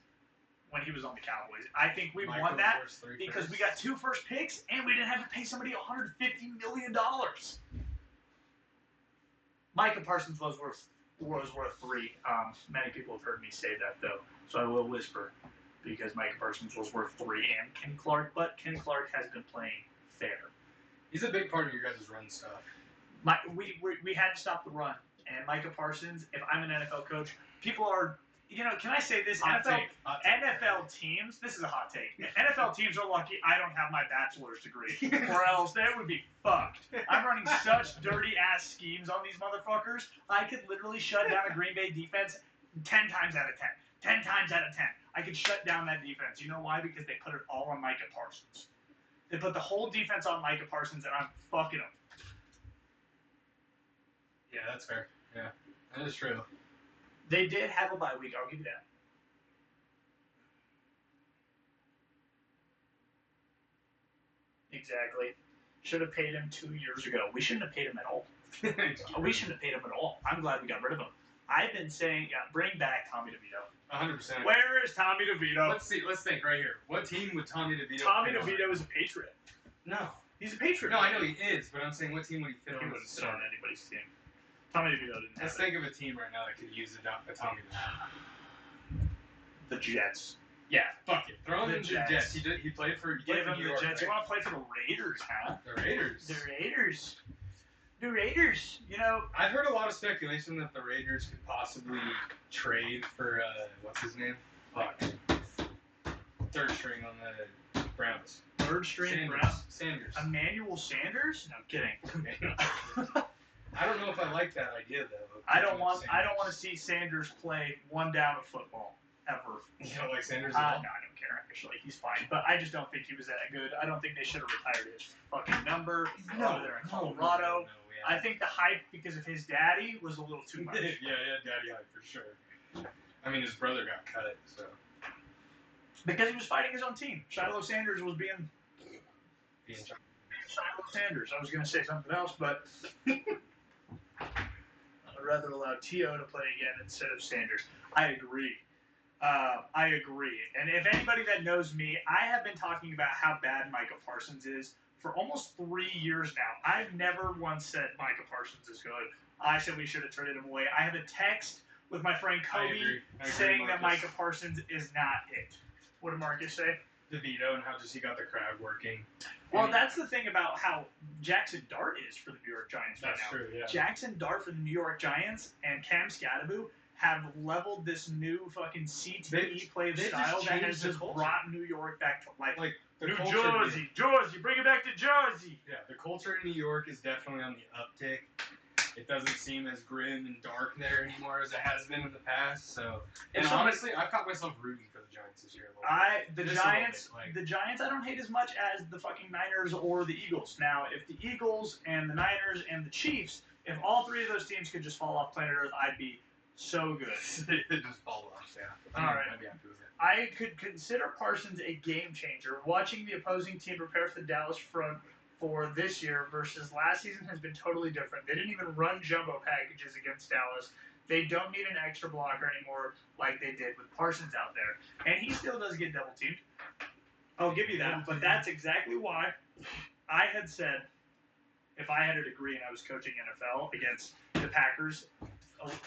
when he was on the Cowboys. I think we won that because we got 2 first picks and we didn't have to pay somebody $150 million. Micah Parsons was worth 3. Many people have heard me say that though, so I will whisper because Micah Parsons was worth 3 and Kenny Clark, but Kenny Clark has been playing fair.
He's a big part of your guys' run stuff.
We had to stop the run, and Micah Parsons. If I'm an NFL coach, people are. Can I say this?
Hot take.
NFL teams, this is a hot take. NFL teams are lucky I don't have my bachelor's degree, or else they would be fucked. I'm running such dirty-ass schemes on these motherfuckers, I could literally shut down a Green Bay defense 10 times out of 10. 10 times out of 10. I could shut down that defense. You know why? Because they put it all on Micah Parsons. They put the whole defense on Micah Parsons, and I'm fucking them.
Yeah, that's fair. Yeah, that is true.
They did have a bye week. I'll give you that. Exactly. Should have paid him 2 years ago. We shouldn't have paid him at all. We shouldn't have paid him at all. I'm glad we got rid of him. I've been saying, bring back Tommy DeVito.
100%.
Where is Tommy DeVito?
Let's think right here. What team would Tommy DeVito
Tommy DeVito is a Patriot.
No.
He's a Patriot.
No, I know he is, but I'm saying what team would he fit on?
He wouldn't sit on anybody's team. Tommy DeVito didn't
Let's think of a team right now that could use a Tommy DeVito.
The Jets.
Yeah, fuck it. Throw him in the Jets. He played for
Give him the Jets. Right? You want to play for the Raiders, huh?
The Raiders.
The Raiders.
I've heard a lot of speculation that the Raiders could possibly trade for what's his name? Fuck. 3rd string on the Browns.
3rd string Browns.
Sanders.
Emmanuel Sanders? No, I'm kidding.
I don't know if I like that idea though.
I don't want to see Sanders play 1 down of football ever.
You don't like Sanders at all?
No, I don't care actually. He's fine, but I just don't think he was that good. I don't think they should have retired his fucking number over there in Colorado. I think the hype because of his daddy was a little too much.
yeah, daddy hype for sure. I mean, his brother got cut, so.
Because he was fighting his own team. Shiloh Sanders was being Shiloh Sanders. I was going to say something else, but I'd rather allow T.O. to play again instead of Sanders. I agree. And if anybody that knows me, I have been talking about how bad Micah Parsons is for almost 3 years now. I've never once said Micah Parsons is good. I said we should have traded him away. I have a text with my friend Kobe
I agree,
saying that Micah Parsons is not it. What did Marcus say?
DeVito and how just he got the crowd working.
Well, that's the thing about how Jackson Dart is for the New York Giants right now.
That's true, yeah.
Jackson Dart for the New York Giants and Cam Scatterbo have leveled this new fucking CTE play style that has just brought New York back to life.
Like
New Jersey, bring it back to Jersey.
Yeah, the culture in New York is definitely on the uptick. It doesn't seem as grim and dark there anymore as it has been in the past. So, and
If somebody-
honestly, I've caught myself rooting for the Giants this year.
The
Just a little
Giants,
bit, like-
the Giants, I don't hate as much as the fucking Niners or the Eagles. Now, if the Eagles and the Niners and the Chiefs, if all three of those teams could just fall off planet Earth, I'd be so good.
They just fall off. Yeah.
All right.
I'd be happy with it.
I could consider Parsons a game changer. Watching the opposing team prepare for the Dallas front for this year versus last season has been totally different. They didn't even run jumbo packages against Dallas. They don't need an extra blocker anymore like they did with Parsons out there. And he still does get double teamed. I'll give you that. But that's exactly why I had said if I had a degree and I was coaching NFL against the Packers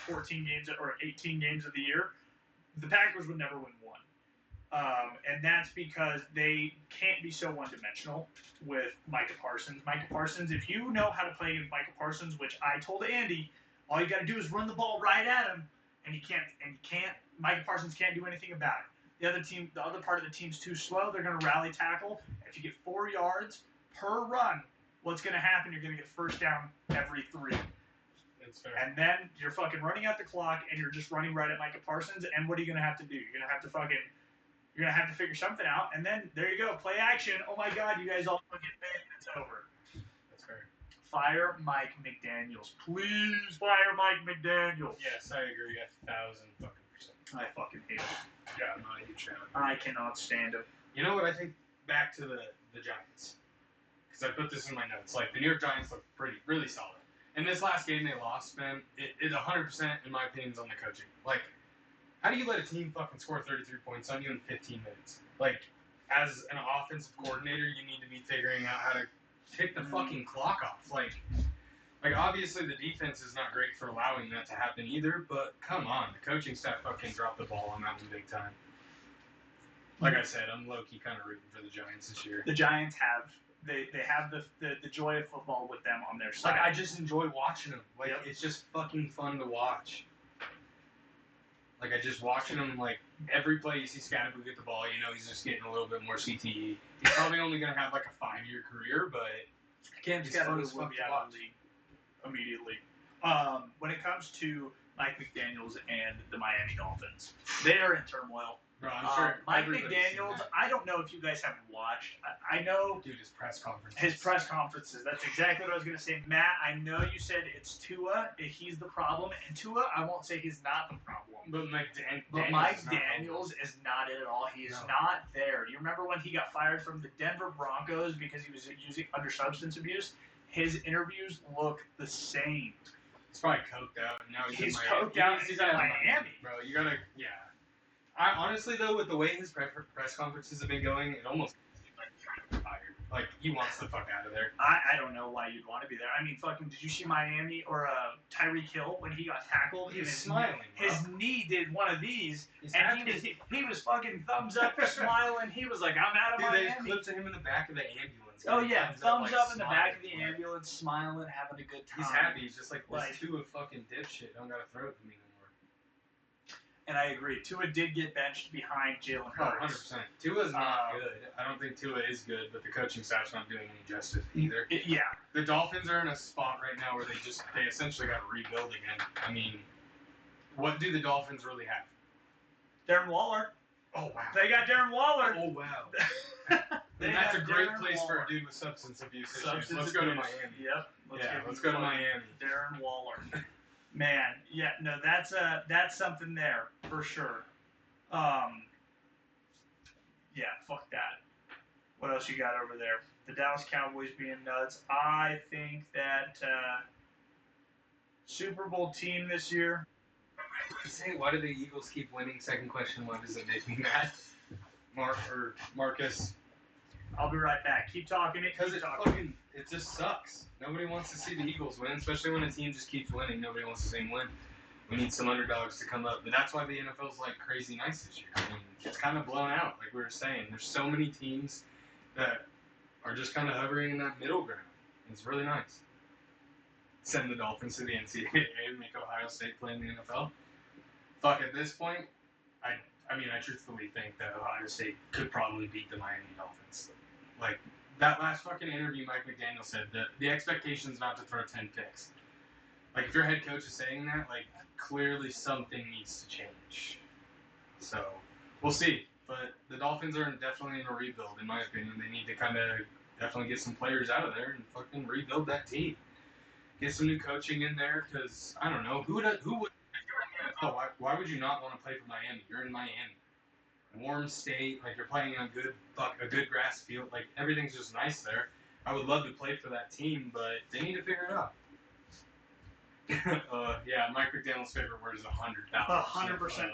14 games or 18 games of the year, the Packers would never win one. And that's because they can't be so one-dimensional with Micah Parsons. Micah Parsons, if you know how to play against Micah Parsons, which I told Andy, all you got to do is run the ball right at him, and Micah Parsons can't do anything about it. The other part of the team's too slow. They're going to rally tackle. If you get 4 yards per run, what's going to happen? You're going to get first down every 3.
That's fair.
And then you're fucking running out the clock, and you're just running right at Micah Parsons. And what are you going to have to do? You're going to have to figure something out. And then there you go, play action. Oh my God, you guys all fucking bang, it's over.
That's fair.
Fire Mike McDaniels, please. Fire Mike McDaniels.
Yes, I agree 1,000%.
I fucking hate him.
Yeah, I'm not a huge fan.
I cannot stand him.
You know what I think? Back to the Giants, because I put this in my notes. Like the New York Giants look really solid. And this last game they lost, man, it 100% in my opinion is on the coaching. Like, how do you let a team fucking score 33 points on you in 15 minutes? Like, as an offensive coordinator, you need to be figuring out how to take the fucking clock off. Like obviously the defense is not great for allowing that to happen either, but come on, the coaching staff fucking dropped the ball on that one big time. Like I said, I'm low-key kind of rooting for the Giants this year.
The Giants have the joy of football with them on their side.
Like, I just enjoy watching them. Like, It's just fucking fun to watch. Like, I just watching him, like, every play you see Scatterbo get the ball, you know he's just getting a little bit more CTE. He's probably only going to have, like, a 5-year career, but
Scatterbo will be out of the league immediately. When it comes to Mike McDaniels and the Miami Dolphins, they are in turmoil.
Bro, I'm sure
Mike McDaniels, I don't know if you guys haven't watched. I know
dude, his press conferences.
his press conferences. That's exactly what I was going to say. Matt, I know you said it's Tua. He's the problem. And Tua, I won't say he's not the problem.
But Mike
Daniels is not it at all. He is not there. You remember when he got fired from the Denver Broncos because he was using under substance abuse? His interviews look the same.
He's probably coked out. And now he's in Miami.
Coked out. He's in Miami.
Bro, you gotta, yeah. I honestly though, with the way his press conferences have been going, it almost seems like he's kind of tired. Like he wants the fuck out of there.
I don't know why you'd want to be there. I mean, fucking, did you see Miami or Tyreek Hill when he got tackled?
He was smiling.
His knee did one of these,
He's
and he was fucking thumbs up, smiling. He was like, "I'm out of
Miami."
Miami."
They clipped to him in the back of the ambulance.
Oh yeah, thumbs up in the back of the
smiling.
ambulance, smiling, having a good time.
He's happy. He's just like,
Like-
this Tua fucking dipshit don't gotta throw it to me anymore.
And I agree. Tua did get benched behind Jalen
Oh,
Hurts.
100%. Tua's not good. I don't think Tua is good, but the coaching staff's not doing any justice either.
Yeah.
The Dolphins are in a spot right now where they essentially got to rebuild again. I mean, what do the Dolphins really have?
Darren Waller.
Oh, wow.
They got Darren Waller.
Oh, wow.
They
And that's a
have
great
Darren
place for
Waller.
a dude with substance abuse issues.
Substance
Let's go to
abuse.
Miami.
Yep.
Let's go to Miami.
Darren Waller. Man, yeah, no, that's something there for sure. Yeah, fuck that. What else you got over there? The Dallas Cowboys being nuts. I think that Super Bowl team this year.
Why do the Eagles keep winning? Second question, why does it make me mad? Marcus.
I'll be right back. Keep talking.
Because it just sucks. Nobody wants to see the Eagles win, especially when a team just keeps winning. Nobody wants to see them win. We need some underdogs to come up. But that's why the NFL's like crazy nice this year. I mean, it's kind of blown out, like we were saying. There's so many teams that are just kind of hovering in that middle ground. It's really nice. Send the Dolphins to the NCAA and make Ohio State play in the NFL. Fuck, at this point, I truthfully think that Ohio State could probably beat the Miami Dolphins. Like, that last fucking interview Mike McDaniel said that the expectation is not to throw 10 picks. Like, if your head coach is saying that, like, clearly something needs to change. So, we'll see. But the Dolphins are definitely in a rebuild, in my opinion. They need to kind of definitely get some players out of there and fucking rebuild that team. Get some new coaching in there, because, I don't know, who would... Why would you not want to play for Miami? You're in Miami. Warm state, like, you're playing on a good grass field. Like, everything's just nice there. I would love to play for that team, but they need to figure it out. Yeah, Mike McDaniel's favorite word is 100,000.
100%.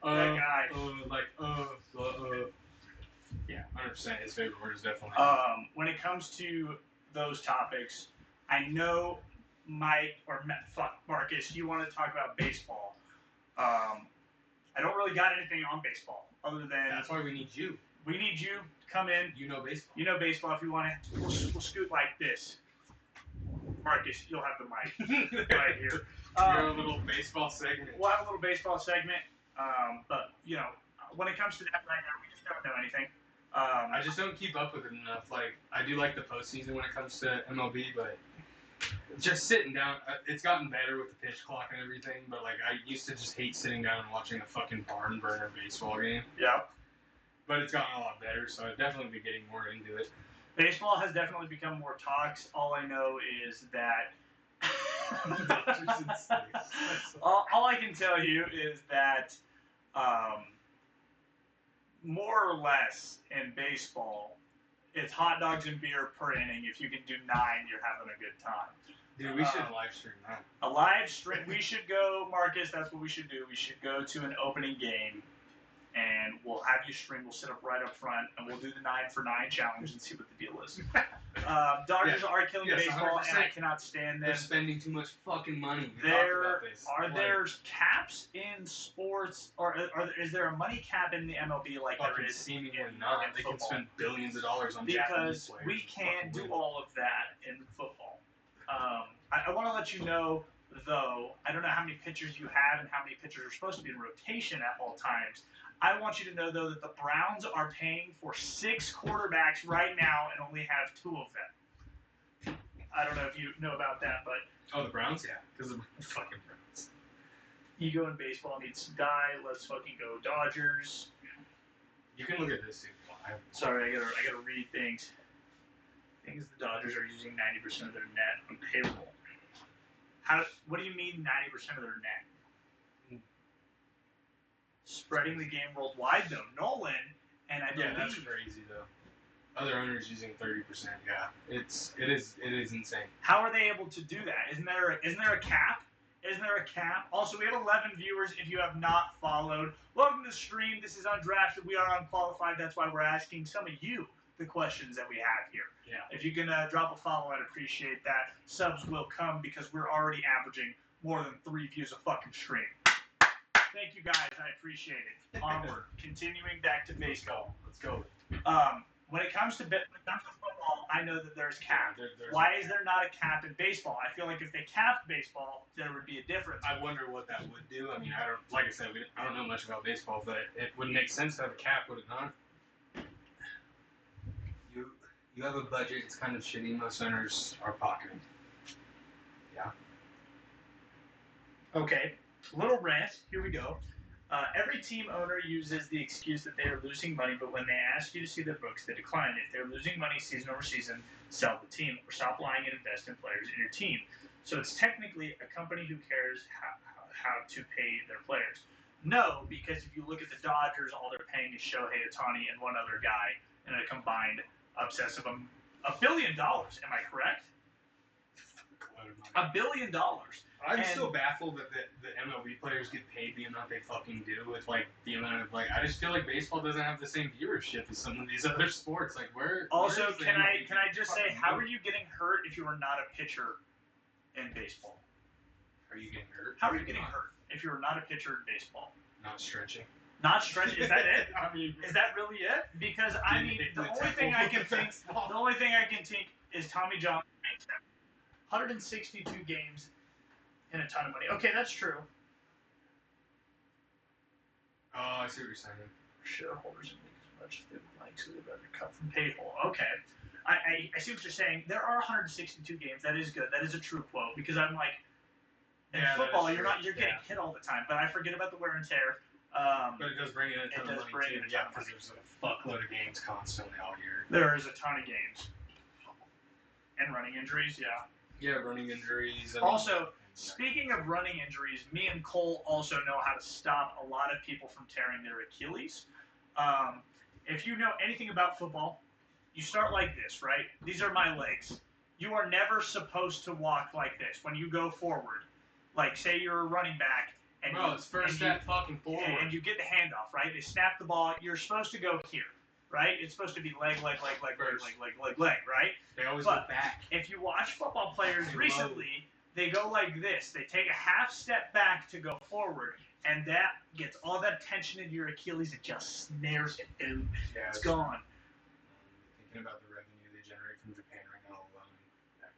That guy.
Yeah, 100%. His favorite word is definitely.
When it comes to those topics, I know Mike or Marcus, you want to talk about baseball. I don't really got anything on baseball other than
that's why we need you.
We need you to come in.
You know baseball.
You know baseball. If you want to, we'll scoot like this. Marcus, you'll have the mic right here.
Your little baseball segment.
We'll have a little baseball segment, but you know, when it comes to that right now, we just don't know anything.
I just don't keep up with it enough. Like, I do like the postseason when it comes to MLB, but just sitting down, it's gotten better with the pitch clock and everything, but like, I used to just hate sitting down and watching a fucking barn burner baseball game.
Yeah.
But it's gotten a lot better, so I'd definitely be getting more into it.
Baseball has definitely become more talks. All I know is that all I can tell you is that more or less in baseball, it's hot dogs and beer per inning. If you can do 9, you're having a good time.
Dude, we should live stream that.
A live stream. We should go, Marcus. That's what we should do. We should go to an opening game, and we'll have you stream. We'll sit up right up front, and we'll do the 9 for 9 challenge and see what the deal is. Dodgers are killing baseball, 100%. And I cannot stand them.
They're spending too much fucking money.
There caps in sports, or is there a money cap in the MLB like there is
seemingly
in
not?
In
they
football?
Can spend billions of dollars on
because we can't do all of that in football. I want to let you know, though, I don't know how many pitchers you have and how many pitchers are supposed to be in rotation at all times. I want you to know, though, that the Browns are paying for 6 quarterbacks right now and only have 2 of them. I don't know if you know about that, but...
Oh, the Browns? Yeah, because of the fucking Browns.
Ego in baseball needs to die. Let's fucking go Dodgers.
You can look at this, too.
Sorry, I gotta read things. Things the Dodgers are using 90% of their net on payroll. What do you mean 90% of their net? Spreading the game worldwide, though. Nolan, and I believe...
Yeah, that's crazy, though. Other owners using 30%. Yeah, it is insane.
How are they able to do that? Isn't there a cap? Isn't there a cap? Also, we have 11 viewers. If you have not followed, welcome to the stream. This is Undrafted. We are Unqualified. That's why we're asking some of you the questions that we have here.
Yeah.
If you can drop a follow, I'd appreciate that. Subs will come because we're already averaging more than 3 views a fucking stream. Thank you guys. I appreciate it. Onward. Continuing back to baseball.
Let's go.
When it comes to football, I know that there's cap. Why is there not a cap in baseball? I feel like if they capped baseball, there would be a difference.
I wonder what that would do. I mean, like I said, I don't know much about baseball, but it would make sense to have a cap, would it not? You have a budget. It's kind of shitty. Most owners are pocketing. Yeah.
Okay. Little rant. Here we go. Every team owner uses the excuse that they are losing money, but when they ask you to see their books, they decline. If they're losing money season over season, sell the team or stop lying and invest in players in your team. So it's technically a company who cares how to pay their players. No, because if you look at the Dodgers, all they're paying is Shohei Ohtani and one other guy in a combined obsessive $1 billion. Am I correct? $1 billion.
I'm still baffled that the MLB players get paid the amount they fucking do with like the amount of like. I just feel like baseball doesn't have the same viewership as some of these other sports. Like where?
Also, can I just say, how are you getting hurt if you are not a pitcher in baseball?
Are you getting hurt?
How are you getting hurt if you are not a pitcher in baseball?
Not stretching.
Not stretching. Is that it? I mean, is that really it? Because I mean, the only thing I can think is Tommy John. 162 games and a ton of money. Okay, that's true.
Oh, I see what you're saying.
Shareholders make as much as they would like, so they'd rather cut from payroll. Okay. I see what you're saying. There are 162 games. That is good. That is a true quote. Because I'm like, In
Yeah, that
football,
is
you're
true.
not. You're getting hit all the time. But I forget about the wear and tear.
But it does bring in a ton of money too. Yeah, because there's a fuckload of games constantly all year.
There is a ton of games. And running injuries, yeah.
Yeah, running injuries.
Also, speaking of running injuries, me and Cole also know how to stop a lot of people from tearing their Achilles. If you know anything about football, you start like this, right? These are my legs. You are never supposed to walk like this when you go forward. Like, say you're a running back. And
bro, it's first step fucking forward.
And you get the handoff, right? They snap the ball. You're supposed to go here, right? It's supposed to be leg, right?
They always go back.
If you watch football players recently, they go like this. They take a half step back to go forward, and that gets all that tension into your Achilles. It just snares it, dude.
Yeah,
it's gone.
Thinking about the revenue they generate from Japan right now alone,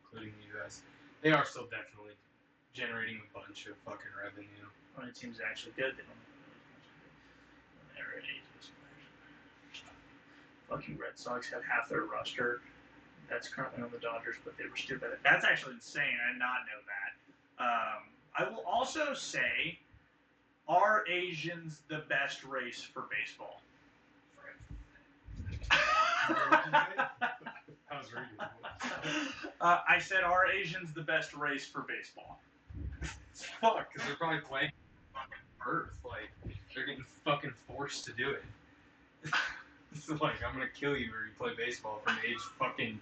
including the U.S., they are still definitely generating a bunch of fucking revenue.
Well, it seems actually good. Fucking Red Sox have half their roster that's currently on the Dodgers, but they were stupid. That's actually insane. I did not know that. I will also say, are Asians the best race for baseball?
That was really good.
I said, are Asians the best race for baseball?
Fuck, because they're probably playing fucking Earth. Like, they're getting fucking forced to do it. It's like, I'm gonna kill you or you play baseball from age fucking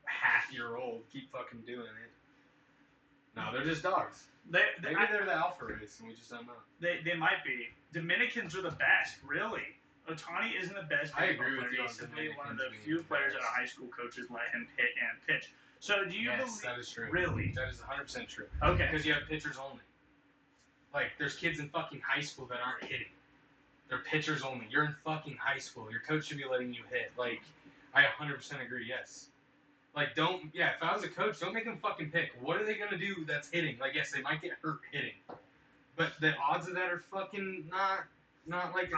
half-year-old. Keep fucking doing it. No, they're just dogs. Maybe they're the alpha race and we just don't know.
They might be. Dominicans are the best, really. Otani isn't the best baseball player. He's simply one of the few players that a high school coaches let him hit and pitch. So do you believe?
That is true.
Really?
That is 100% true.
Okay.
Because you have pitchers only. Like, there's kids in fucking high school that aren't hitting. They're pitchers only. You're in fucking high school. Your coach should be letting you hit. Like, I 100% agree, yes. Like, if I was a coach, don't make them fucking pick. What are they going to do that's hitting? Like, yes, they might get hurt hitting. But the odds of that are fucking not like...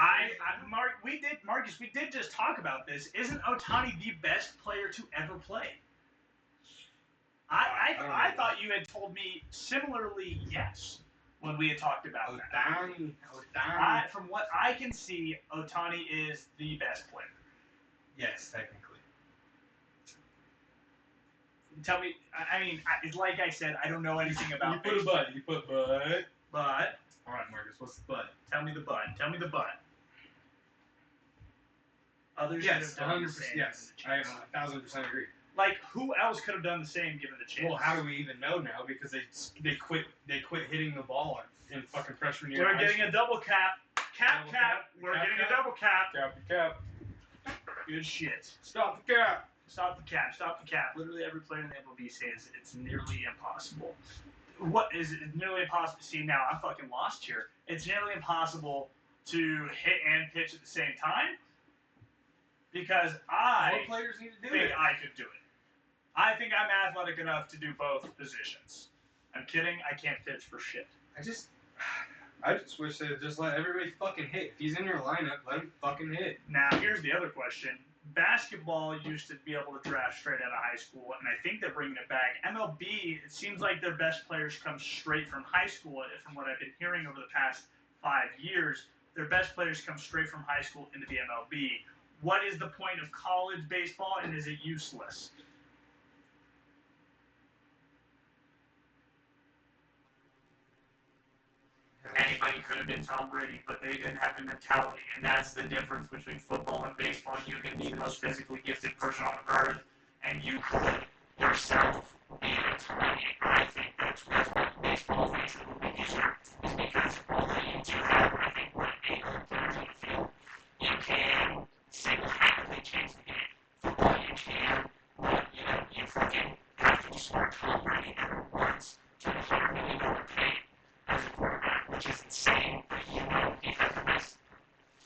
Marcus, we did just talk about this. Isn't Otani the best player to ever play? I thought you had told me similarly yes when we had talked about that. From what I can see, Otani is the best player.
Yes, technically.
Tell me, it's like I said, I don't know anything about
baseball. You put but.
But.
All right, Marcus, what's the but?
Tell me the but. Others
yes,
should have done
100%.
the same.
Yes, I 1,000% agree.
Like, who else could have done the same given the chance?
Well, how do we even know now? Because they quit hitting the ball in fucking freshman year.
We're getting a double cap. Cap. We're getting a double cap.
Cap.
Good shit.
Stop the cap.
Stop the cap. Literally every player in the MLB says it's nearly impossible. What is it nearly impossible? See, now I'm fucking lost here. It's nearly impossible to hit and pitch at the same time because
more players need to do it.
I could do it. I think I'm athletic enough to do both positions. I'm kidding. I can't pitch for shit.
I just wish they would just let everybody fucking hit. If he's in your lineup, let him fucking hit.
Now, here's the other question. Basketball used to be able to draft straight out of high school, and I think they're bringing it back. MLB, it seems like their best players come straight from high school. From what I've been hearing over the past 5 years, their best players come straight from high school into the MLB. What is the point of college baseball, and is it useless?
Anybody could have been Tom Brady, but they didn't have the mentality, and that's the difference between football and baseball. You can be the most physically gifted person on earth, and you could yourself be a Tony. I think that's what baseball makes it a little easier, is because although you do have, I think, 8 other players on the field, you can single-handedly change the game. Football, you can, but you fucking have to just score Tom Brady never once to $100 million pay as a quarterback, which is insane, but you know because of this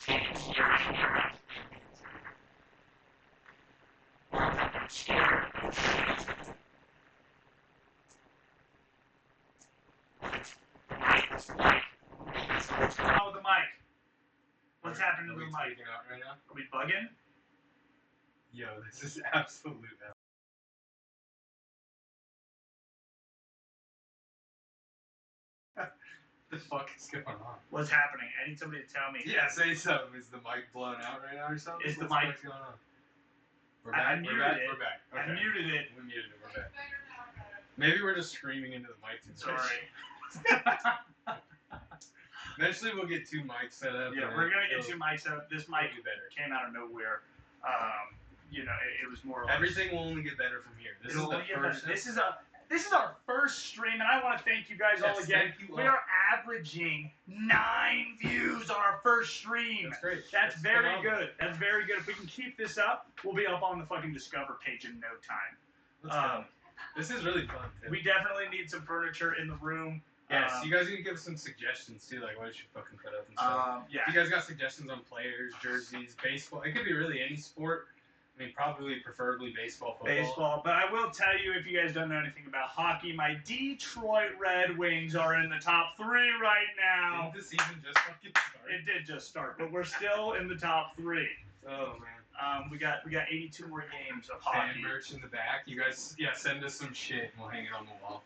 teams year in, year out. Well, I'm scared of the mic was like,
What's going on with the mic? What's happening to the mic?
Right now?
Are we bugging?
Yo, this is absolute the fuck is going on?
What's happening? I need somebody to tell me.
Yeah, say something. Is the mic blowing out right now or something?
Is the
What's
mic?
going on? We're
I
back.
muted
We're back.
it.
We're back. Okay.
I muted it.
We muted it. We're back. Maybe we're just screaming into the mic.
Sorry.
Eventually, we'll get 2 mics set up.
Yeah, we're gonna get 2 mics up. This mic
be better.
came out of nowhere. It was more.
Everything will only get better from here. This is the first.
This is our first stream, and I want to thank you guys all again.
Thank you
We are averaging 9 views on our first stream.
That's great.
That's very good. That's very good. If we can keep this up, we'll be up on the fucking Discover page in no time.
Let's go. This is really fun, too.
We definitely need some furniture in the room.
Yes, you guys need to give some suggestions, too, like what you should fucking put up and stuff.
Yeah.
If you guys got suggestions on players, jerseys, baseball, it could be really any sport. I mean, preferably baseball, football.
Baseball, but I will tell you, if you guys don't know anything about hockey, my Detroit Red Wings are in the top 3 right now.
Didn't the season just fucking start?
It did just start, but we're still in the top 3.
Oh, man.
We got 82 more games of hockey.
Fan merch in the back. You guys, send us some shit and we'll hang it on the wall.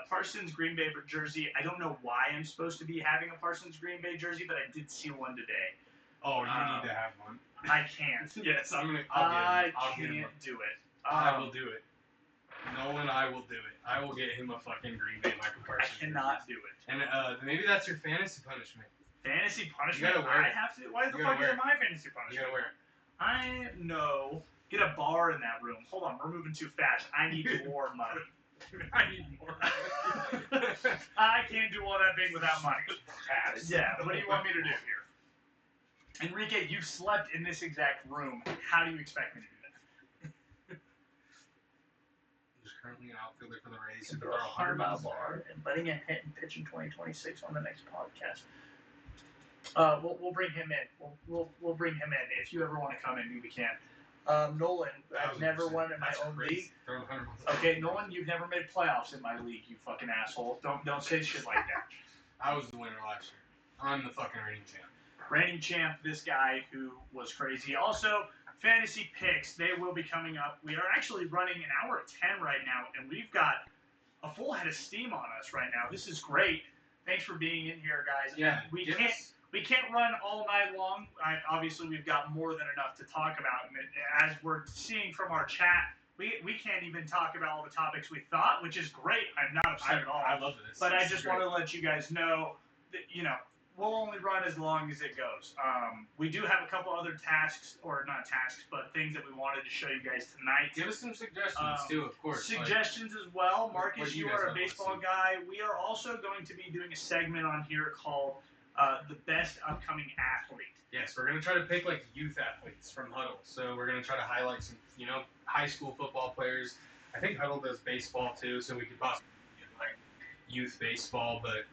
Parsons Green Bay jersey. I don't know why I'm supposed to be having a Parsons Green Bay jersey, but I did see one today.
Oh, you need to have one.
I can't.
Yes, I'll
can't do it.
I will do it. Nolan, I will do it. I will get him a fucking Green Bay Michael Parsons.
I cannot do it.
And maybe that's your fantasy punishment.
Fantasy punishment?
You gotta wear it.
I have to. Why the fuck is it my fantasy punishment?
You gotta wear it.
I know. Get a bar in that room. Hold on, we're moving too fast. I need more money.
I need more money.
I can't do all that thing without money. Yeah, what do you want me to do here? Enrique, you slept in this exact room. How do you expect me to do that?
I'm just currently an outfielder for the Rays.
Throw a 100-mile bar and letting him hit and pitch in 2026 on the next podcast. We'll bring him in. We'll bring him in. If you ever want to come in, we can. Nolan, I've never won in my own league. Okay, Nolan, you've never made playoffs in my league, you fucking asshole. Don't say shit like that.
I was the winner last year. I'm the fucking reigning champ.
Reigning champ, this guy who was crazy. Also, fantasy picks, they will be coming up. We are actually running an hour at 10 right now, and we've got a full head of steam on us right now. This is great. Thanks for being in here, guys.
Yeah,
we can't run all night long. Obviously, we've got more than enough to talk about. And as we're seeing from our chat, we can't even talk about all the topics we thought, which is great. I'm not upset at all.
I love this.
But I just want to let you guys know that, we'll only run as long as it goes. We do have a couple other tasks, or not tasks, but things that we wanted to show you guys tonight.
Give us some suggestions, too, of course.
Suggestions as well. Marcus, you are a baseball
see?
guy. We are also going to be doing a segment on here called the best upcoming athlete.
Yes, we're going to try to pick, youth athletes from Hudl. So we're going to try to highlight some, high school football players. I think Hudl does baseball, too, so we could possibly get, youth baseball. But,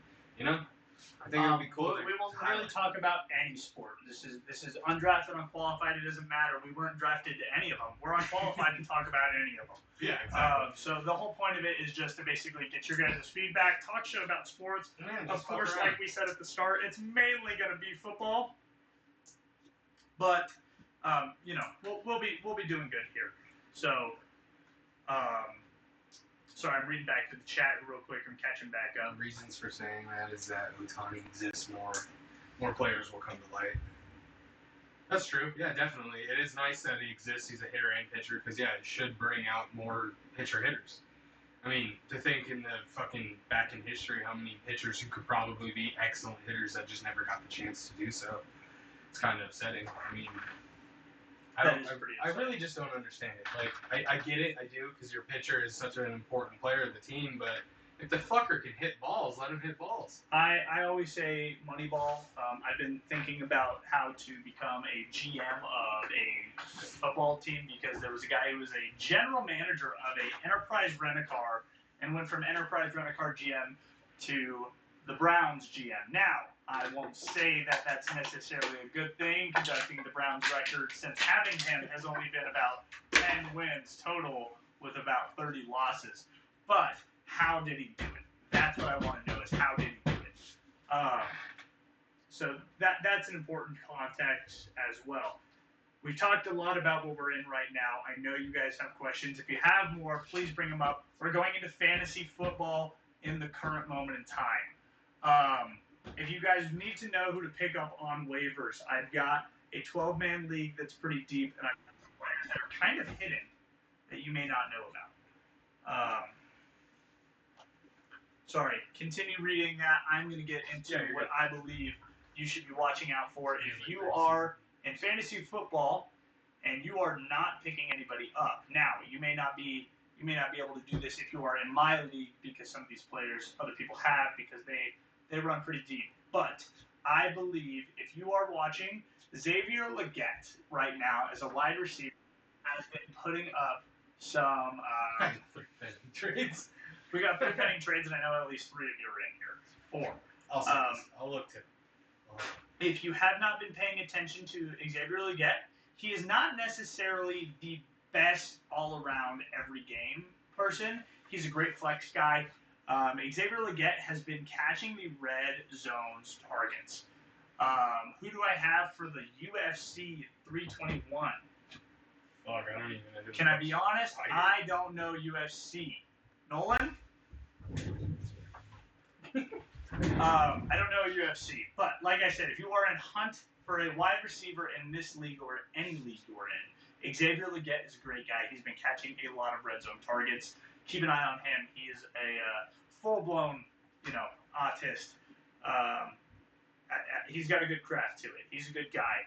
I think it would be cool.
We won't really talk about any sport. This is undrafted, unqualified. It doesn't matter. We weren't drafted to any of them. We're unqualified to talk about any of them.
Yeah, exactly.
So the whole point of it is just to basically get your guys' feedback, talk show about sports. Of course, like we said at the start, it's mainly going to be football. But we'll be doing good here. So. Sorry, I'm reading back to the chat real quick. I'm catching back up.
Reasons for saying that is that Otani exists more players will come to light. That's true. Yeah, definitely. It is nice that he exists. He's a hitter and pitcher because, it should bring out more pitcher hitters. I mean, to think in the fucking back in history how many pitchers who could probably be excellent hitters that just never got the chance to do so. It's kind of upsetting. I mean, I really just don't understand it. I get it, I do, because your pitcher is such an important player of the team, but if the fucker can hit balls, let him hit balls.
I always say Moneyball. I've been thinking about how to become a GM of a football team because there was a guy who was a general manager of a Enterprise Rent-A-Car and went from Enterprise Rent-A-Car GM to the Browns GM. Now, I won't say that that's necessarily a good thing, conducting the Browns record since having him has only been about 10 wins total with about 30 losses. But how did he do it? That's what I want to know is how did he do it? So that's an important context as well. We've talked a lot about what we're in right now. I know you guys have questions. If you have more, please bring them up. We're going into fantasy football. in the current moment in time. If you guys need to know who to pick up on waivers, I've got a 12-man league that's pretty deep, and I've got players that are kind of hidden that you may not know about. Sorry, continue reading that. I'm going to get into what I believe you should be watching out for. If you are in fantasy football and you are not picking anybody up, now you may not be able to do this if you are in my league, because some of these players other people have, because they run pretty deep. But I believe if you are watching, Xavier Legette right now as a wide receiver has been putting up some
trades.
We got 3 pending trades, and I know at least 3 of you are in here. 4.
I'll look to.
If you have not been paying attention to Xavier Legette, he is not necessarily the best all-around every game person. He's a great flex guy. Xavier Legette has been catching the red zones targets. Who do I have for the UFC 321?
Fuck, I don't even know.
Can I be honest? I don't know UFC. Nolan? I don't know UFC. But like I said, if you are in hunt for a wide receiver in this league or any league you're in, Xavier Legette is a great guy. He's been catching a lot of red zone targets. Keep an eye on him. He is a full-blown, autist. He's got a good craft to it. He's a good guy.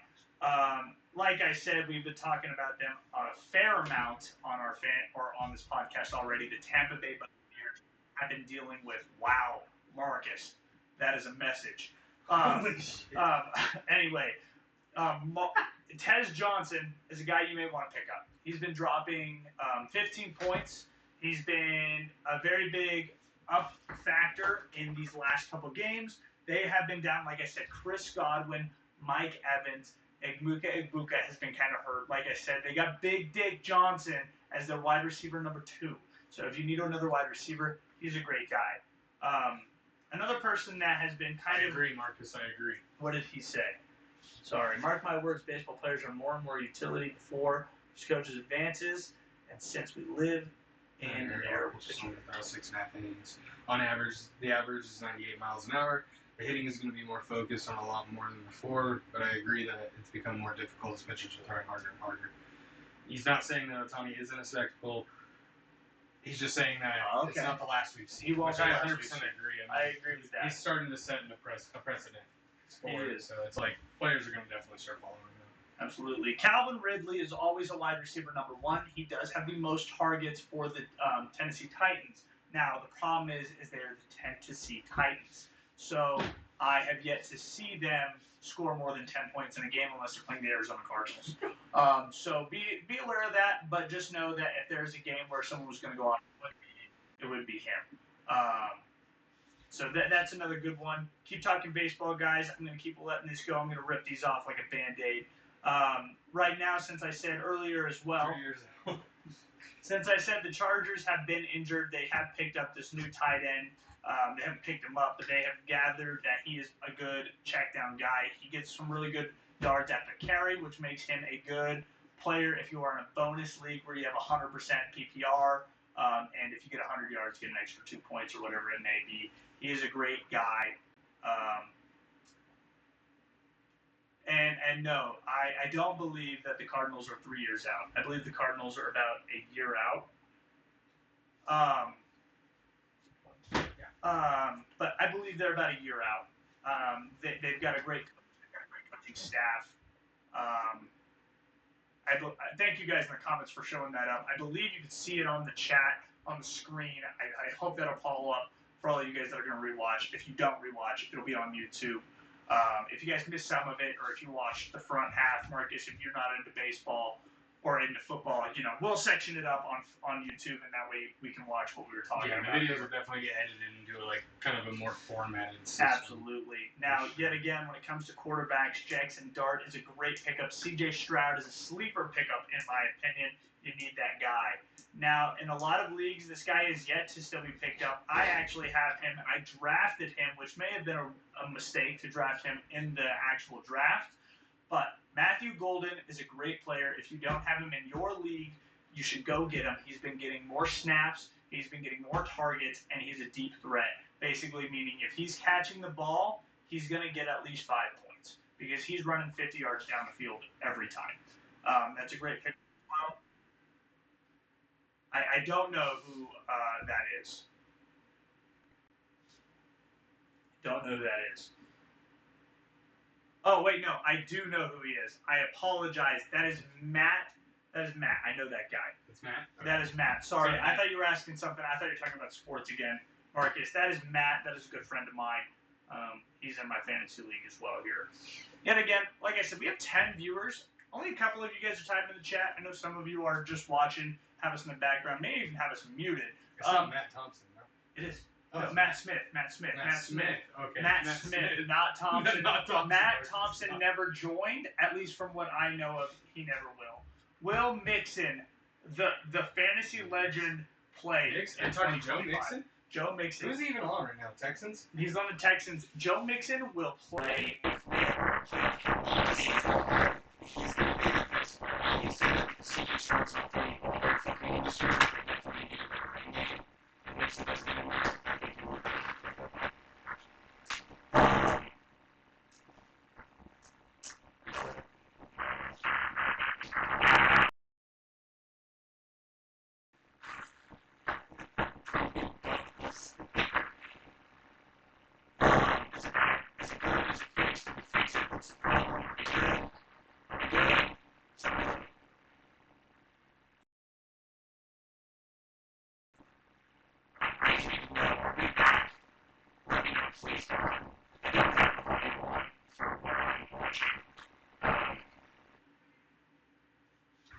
Like I said, we've been talking about them a fair amount on on this podcast already. The Tampa Bay Buccaneers have been dealing with, wow, Marcus, that is a message. Anyway, Tez Johnson is a guy you may want to pick up. He's been dropping 15 points. He's been a very big up factor in these last couple games. They have been down, like I said, Chris Godwin, Mike Evans, Egbuka has been kind of hurt. Like I said, they got Big Dick Johnson as their wide receiver number 2. So if you need another wide receiver, he's a great guy. Another person that has been
I agree, Marcus. I agree.
What did he say? Sorry. Mark my words, baseball players are more and more utility before coaches advances, and since we live in an era
which is only about 6.5 innings. On average, the average is 98 miles an hour. The hitting is going to be more focused on a lot more than before, but I agree that it's become more difficult as pitchers are throwing harder and harder. He's not saying that Ohtani isn't a spectacle. He's just saying that it's not the last we've seen.
He won't
which I
be
100%
last we've
agree.
I agree with that.
He's starting to set a precedent for
He
it,
is.
so it's like players are going to definitely start following him.
Absolutely. Calvin Ridley is always a wide receiver number 1. He does have the most targets for the Tennessee Titans. Now, the problem is they're the Tennessee Titans. So I have yet to see them score more than 10 points in a game unless they're playing the Arizona Cardinals. So be aware of that, but just know that if there's a game where someone was going to go on, it would be him. So that's another good one. Keep talking baseball, guys. I'm going to keep letting this go. I'm going to rip these off like a Band-Aid. Right now, since I said earlier as well,
3 years ago.
Since I said the Chargers have been injured, they have picked up this new tight end. They haven't picked him up, but they have gathered that he is a good check-down guy. He gets some really good yards after carry, which makes him a good player if you are in a bonus league where you have 100% PPR, and if you get 100 yards, get an extra 2 points or whatever it may be. He is a great guy. And no, I don't believe that the Cardinals are 3 years out. I believe the Cardinals are about a year out. But I believe they're about a year out. They've got a great coaching staff. Thank you guys in the comments for showing that up. I believe you can see it on the chat, on the screen. I hope that'll follow up for all of you guys that are going to rewatch. If you don't rewatch, it'll be on YouTube. If you guys missed some of it, or if you watched the front half, Marcus, if you're not into baseball or into football, we'll section it up on YouTube, and that way we can watch what we were talking about.
Yeah, the videos will definitely get edited into kind of a more formatted system.
Absolutely. Now, yet again, when it comes to quarterbacks, Jackson Dart is a great pickup. C.J. Stroud is a sleeper pickup, in my opinion. You need that guy. Now, in a lot of leagues, this guy is yet to still be picked up. I actually have him. I drafted him, which may have been a mistake to draft him in the actual draft. But Matthew Golden is a great player. If you don't have him in your league, you should go get him. He's been getting more snaps. he's been getting more targets, and he's a deep threat. Basically meaning if he's catching the ball, he's going to get at least 5 points because he's running 50 yards down the field every time. That's a great pick. Well, I don't know who that is. Don't know who that is. Oh, wait, no. I do know who he is. I apologize. That is Matt. That is Matt. I know that guy.
It's Matt? Okay.
That is Matt. Sorry. I thought you were asking something. I thought you were talking about sports again. Marcus, that is Matt. That is a good friend of mine. He's in my fantasy league as well here. Yet again, like I said, we have 10 viewers. Only a couple of you guys are typing in the chat. I know some of you are just watching, have us in the background, may even have us muted.
It's not Matt Thompson, no?
It is.
Oh,
No, Matt Smith. Okay. Matt Smith, not Thompson.
Not Thompson.
Matt Thompson never joined, at least from what I know of. He never will. Will Mixon, the fantasy legend, played.
You're talking Joe Mixon?
Joe Mixon.
Who's he even on right now? Texans?
He's on the Texans. Joe Mixon will play.
He's going to be the best player. He's going to see if he starts off playing all the fucking industry. It makes the best thing in life. I think he will.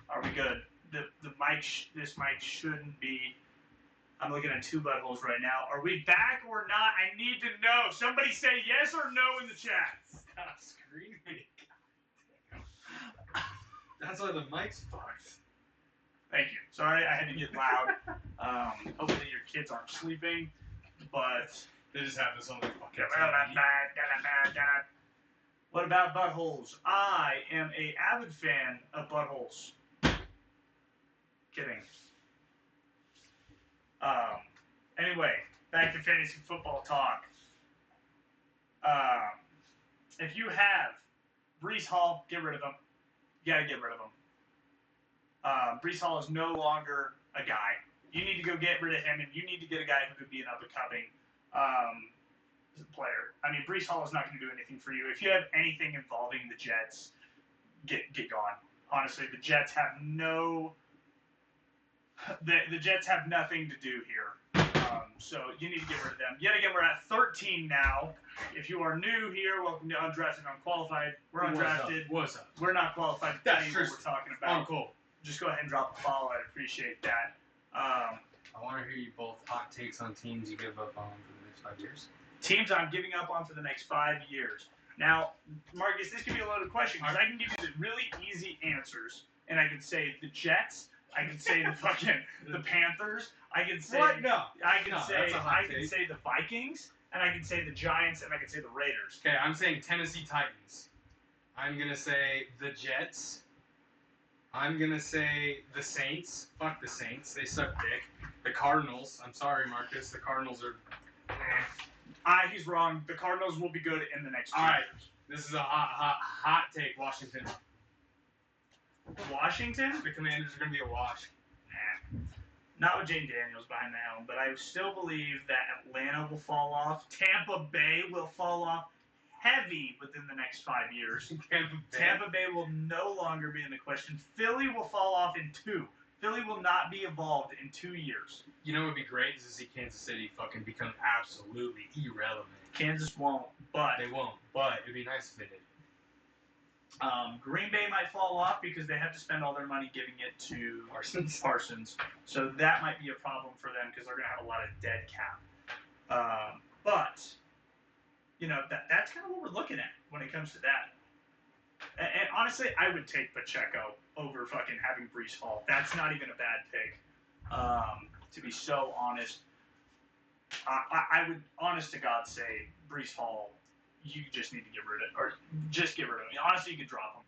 Are we good? The mic, this mic shouldn't be. I'm looking at 2 buttholes right now. Are we back or not? I need to know. Somebody say yes or no in the chat.
Stop screaming. That's why the mic's fucked.
Thank you. Sorry, I had to get loud. Hopefully your kids aren't sleeping, but
They just have this on their fucking
what about buttholes? I am a avid fan of buttholes. Kidding. Anyway, back to fantasy football talk. If you have Breece Hall, get rid of him. You gotta get rid of him. Breece Hall is no longer a guy. You need to go get rid of him, and you need to get a guy who could be an up-and-coming player. I mean, Breece Hall is not going to do anything for you. If you have anything involving the Jets, get gone. Honestly, the Jets have no. The Jets have nothing to do here. So you need to get rid of them. Yet again, we're at 13 now. If you are new here, welcome to Undrafted&Unqualified. We're undrafted.
What's up?
We're not qualified to tell you what we're talking about.
Oh, cool.
Just go ahead and drop a follow. I'd appreciate that.
I want to hear you both hot takes on teams you give up on for the next 5 years.
Teams I'm giving up on for the next 5 years. Now, Marcus, this could be a loaded question because I can give you the really easy answers, and I can say the Jets. I can say the Panthers. I can say
What? No.
I can
No,
say
that's a hot take.
the Vikings, and I can say the Giants, and I can say the Raiders.
Okay, I'm saying Tennessee Titans. I'm going to say the Jets. I'm going to say the Saints. Fuck the Saints. They suck dick. The Cardinals. I'm sorry, Marcus. The Cardinals are...
He's wrong. The Cardinals will be good in the next 2
All right.
years.
This is a hot take. Washington.
Washington?
The Commanders are going to be a wash.
Nah. Not with Jane Daniels behind the helm, but I still believe that Atlanta will fall off. Tampa Bay will fall off heavy within the next 5 years. Tampa Bay will no longer be in the question. Philly will fall off in 2. Philly will not be involved in 2 years.
You know what would be great is to see Kansas City fucking become absolutely irrelevant.
Kansas won't, but
They won't, but it'd be nice if they did.
Green Bay might fall off because they have to spend all their money giving it to Parsons. So that might be a problem for them because they're going to have a lot of dead cap. But, you know, that's kind of what we're looking at when it comes to that. And honestly, I would take Pacheco over fucking having Breece Hall. That's not even a bad pick, to be so honest. I would, honest to God, say Breece Hall, you just need to get rid of it. Or just get rid of him. Honestly, you could drop him.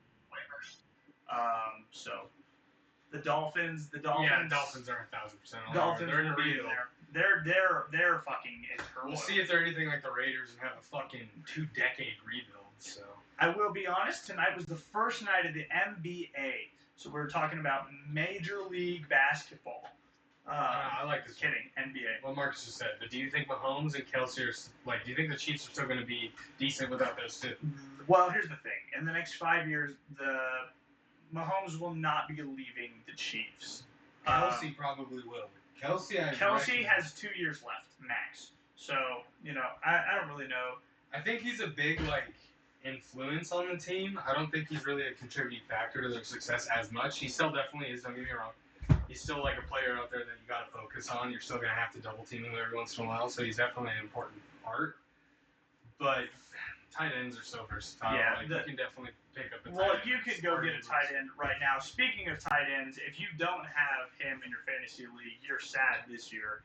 So, The Dolphins.
Yeah, Dolphins are 1,000% on
Dolphins
there. They're
are
gonna be
in
there.
there. They're fucking in turmoil.
We'll see if they're anything like the Raiders and have a fucking 2-decade rebuild. So
I will be honest. Tonight was the first night of the NBA, so we're talking about Major League Basketball.
I like this.
Kidding, NBA.
What Marcus just said. But do you think Mahomes and Kelsey are like? Do you think the Chiefs are still going to be decent without those two?
Well, here's the thing. In the next 5 years, the Mahomes will not be leaving the Chiefs.
Kelsey probably will. Kelsey
has 2 years left max. So I don't really know.
I think he's a big influence on the team. I don't think he's really a contributing factor to their success as much. He still definitely is. Don't get me wrong. He's still like a player out there that you got to focus on. You're still going to have to double team him every once in a while, so he's definitely an important part. But tight ends are so versatile.
Yeah,
you can definitely pick up a tight end.
Well, you could go get a tight end right now. Speaking of tight ends, if you don't have him in your fantasy league, you're sad this year.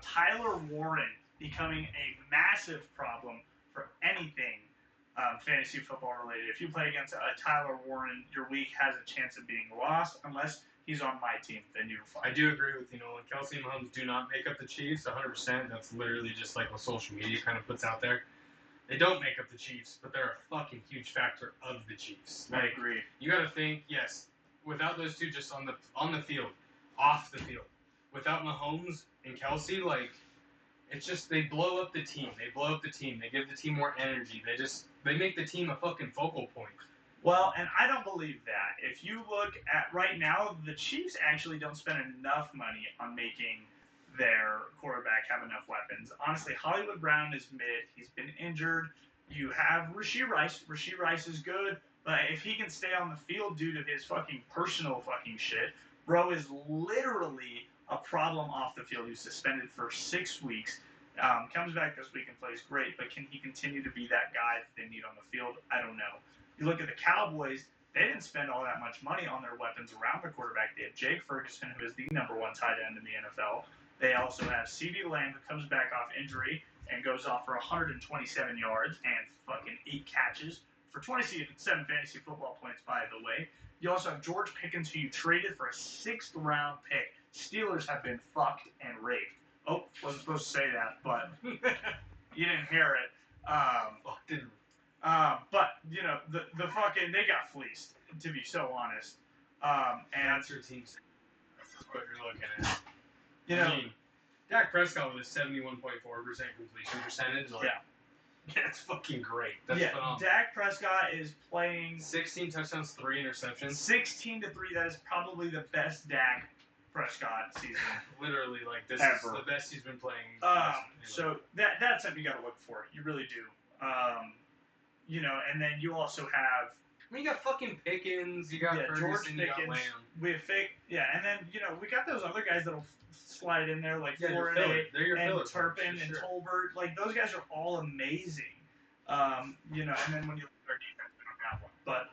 Tyler Warren becoming a massive problem for anything fantasy football related. If you play against Tyler Warren, your week has a chance of being lost unless he's on my team, then you're fine.
I do agree with Kelsey and Mahomes do not make up the Chiefs 100%. That's literally just like what social media kind of puts out there. They don't make up the Chiefs, but they're a fucking huge factor of the Chiefs.
I agree.
You got to think, yes, without those two just on the field, off the field, without Mahomes and Kelsey, it's just they blow up the team. They blow up the team. They give the team more energy. They make the team a fucking focal point.
Well, and I don't believe that. If you look at right now, the Chiefs actually don't spend enough money on making their quarterback have enough weapons. Honestly, Hollywood Brown is mid. He's been injured. You have Rashee Rice. Rashee Rice is good, but if he can stay on the field due to his fucking personal fucking shit, bro is literally a problem off the field. He's suspended for 6 weeks. Comes back this week and plays great, but can he continue to be that guy that they need on the field? I don't know. You look at the Cowboys, they didn't spend all that much money on their weapons around the quarterback. They have Jake Ferguson, who is the #1 tight end in the NFL. They also have CeeDee Lamb, who comes back off injury and goes off for 127 yards and fucking 8 catches for 27 fantasy football points, by the way. You also have George Pickens, who you traded for a 6th-round pick. Steelers have been fucked and raped. Oh, wasn't supposed to say that, but you didn't hear it. But the fucking they got fleeced, to be so honest. And
that's your team. That's what you're looking at. I mean, Dak Prescott with a 71.4% completion percentage. That's fucking great. That's phenomenal.
Dak Prescott is playing
16 touchdowns, 3 interceptions.
16-3. That is probably the best Dak Prescott season.
Literally, this
ever.
Is the best he's been playing.
So that's something you got to look for. You really do. And then you also have.
You got fucking Pickens. You got Ferguson,
George Pickens.
You got Lamb.
We have and then we got those other guys that'll slide in there like
Florida and
Turpin and Tolbert. Those guys are all amazing. And then when you look at our defense, we don't have one. But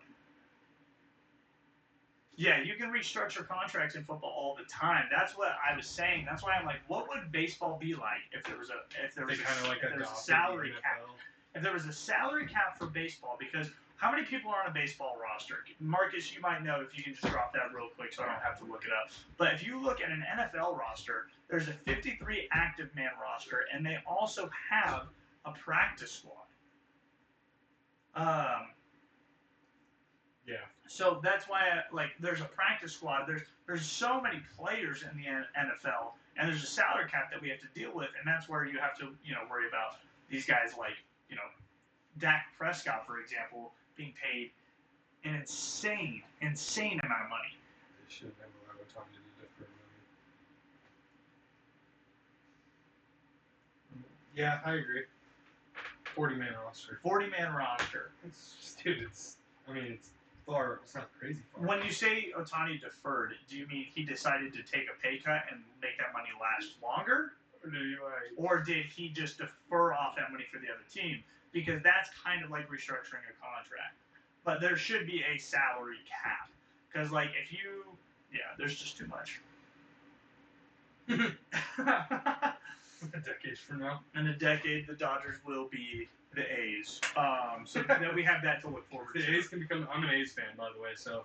yeah, you can restructure contracts in football all the time. That's what I was saying. That's why I'm like, what would baseball be like if there was a salary cap? If there was a salary cap for baseball, because how many people are on a baseball roster? Marcus, you might know if you can just drop that real quick so I don't have to look it up. But if you look at an NFL roster, there's a 53 active man roster, and they also have a practice squad.
Yeah.
So that's why, there's a practice squad. There's so many players in the NFL, and there's a salary cap that we have to deal with, and that's where you have to, worry about these guys Dak Prescott, for example, being paid an insane amount of money.
They should have never allowed Tommy to do different money. Yeah, I agree. 40-man roster.
40-man roster.
It's far. It's not crazy far.
When you say Ohtani deferred, do you mean he decided to take a pay cut and make that money last longer? Or did he just defer off that money for the other team? Because that's kind of like restructuring a contract. But there should be a salary cap. Because, there's just too much.
A decade from now.
In a decade, the Dodgers will be the A's. So that we have that to look forward to.
The A's can become. I'm an A's fan, by the way, so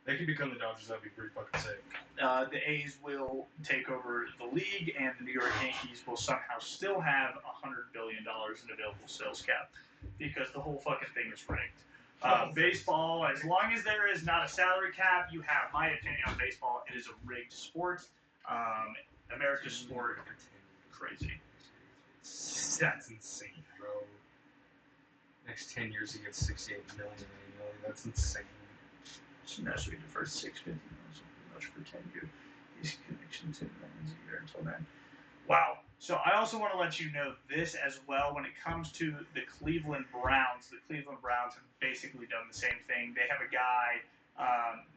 They could become the Dodgers. That'd be pretty fucking sick.
The A's will take over the league, and the New York Yankees will somehow still have $100 billion in available sales cap because the whole fucking thing is rigged. Baseball, as long as there is not a salary cap, you have my opinion on baseball. It is a rigged sport. America's sport, crazy.
That's insane, bro. Next 10 years, he gets 68 million annually. That's insane.
So naturally the first 650 much for 10 years. These connections in millions a year until then. Wow. So I also want to let you know this as well. When it comes to the Cleveland Browns have basically done the same thing. They have a guy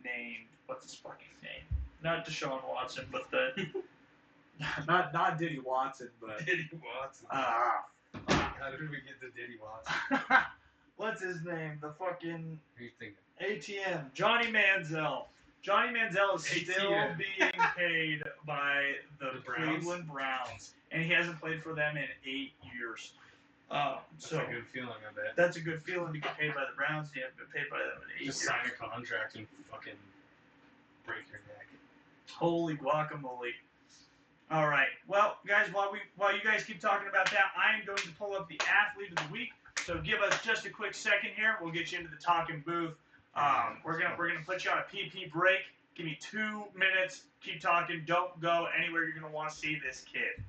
named, what's his fucking name? Not Deshaun Watson, but the
Not Diddy Watson, but
Diddy Watson. How did we get to Diddy Watson?
what's his name? The fucking
Who you thinking?
ATM. Johnny Manziel. Johnny Manziel is still
ATM.
being paid by the
The Browns?
Cleveland Browns, and he hasn't played for them in 8 years.
That's
So
a good feeling, I bet.
that's a good feeling to get paid by the Browns. You haven't been paid by them in 8
Just
years.
sign a contract and fucking break your neck.
Holy guacamole. All right. Well, guys, while you guys keep talking about that, I am going to pull up the athlete of the week. So give us just a quick second here. We'll get you into the talking booth. We're gonna put you on a PP break. Give me 2 minutes. Keep talking. Don't go anywhere. You're gonna want to see this kid.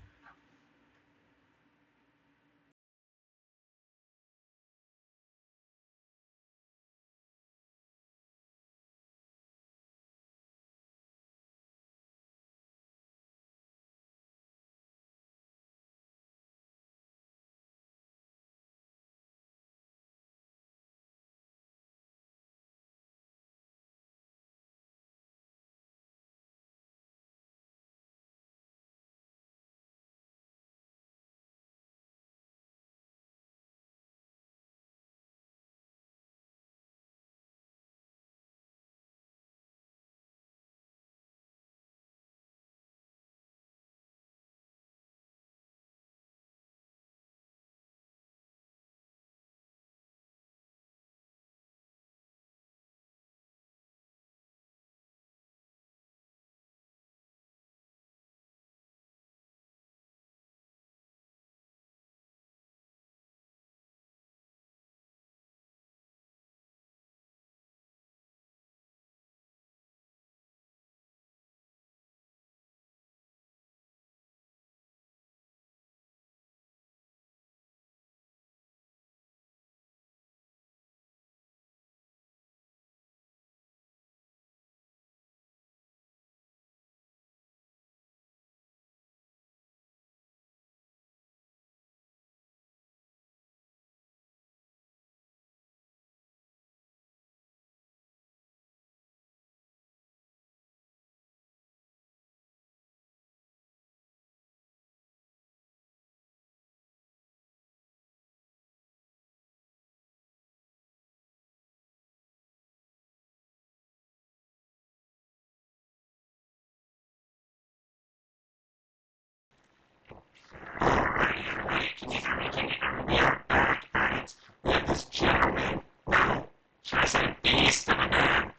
Can you hear me? And we are back at it with this gentleman. Well, should I say beast of a man?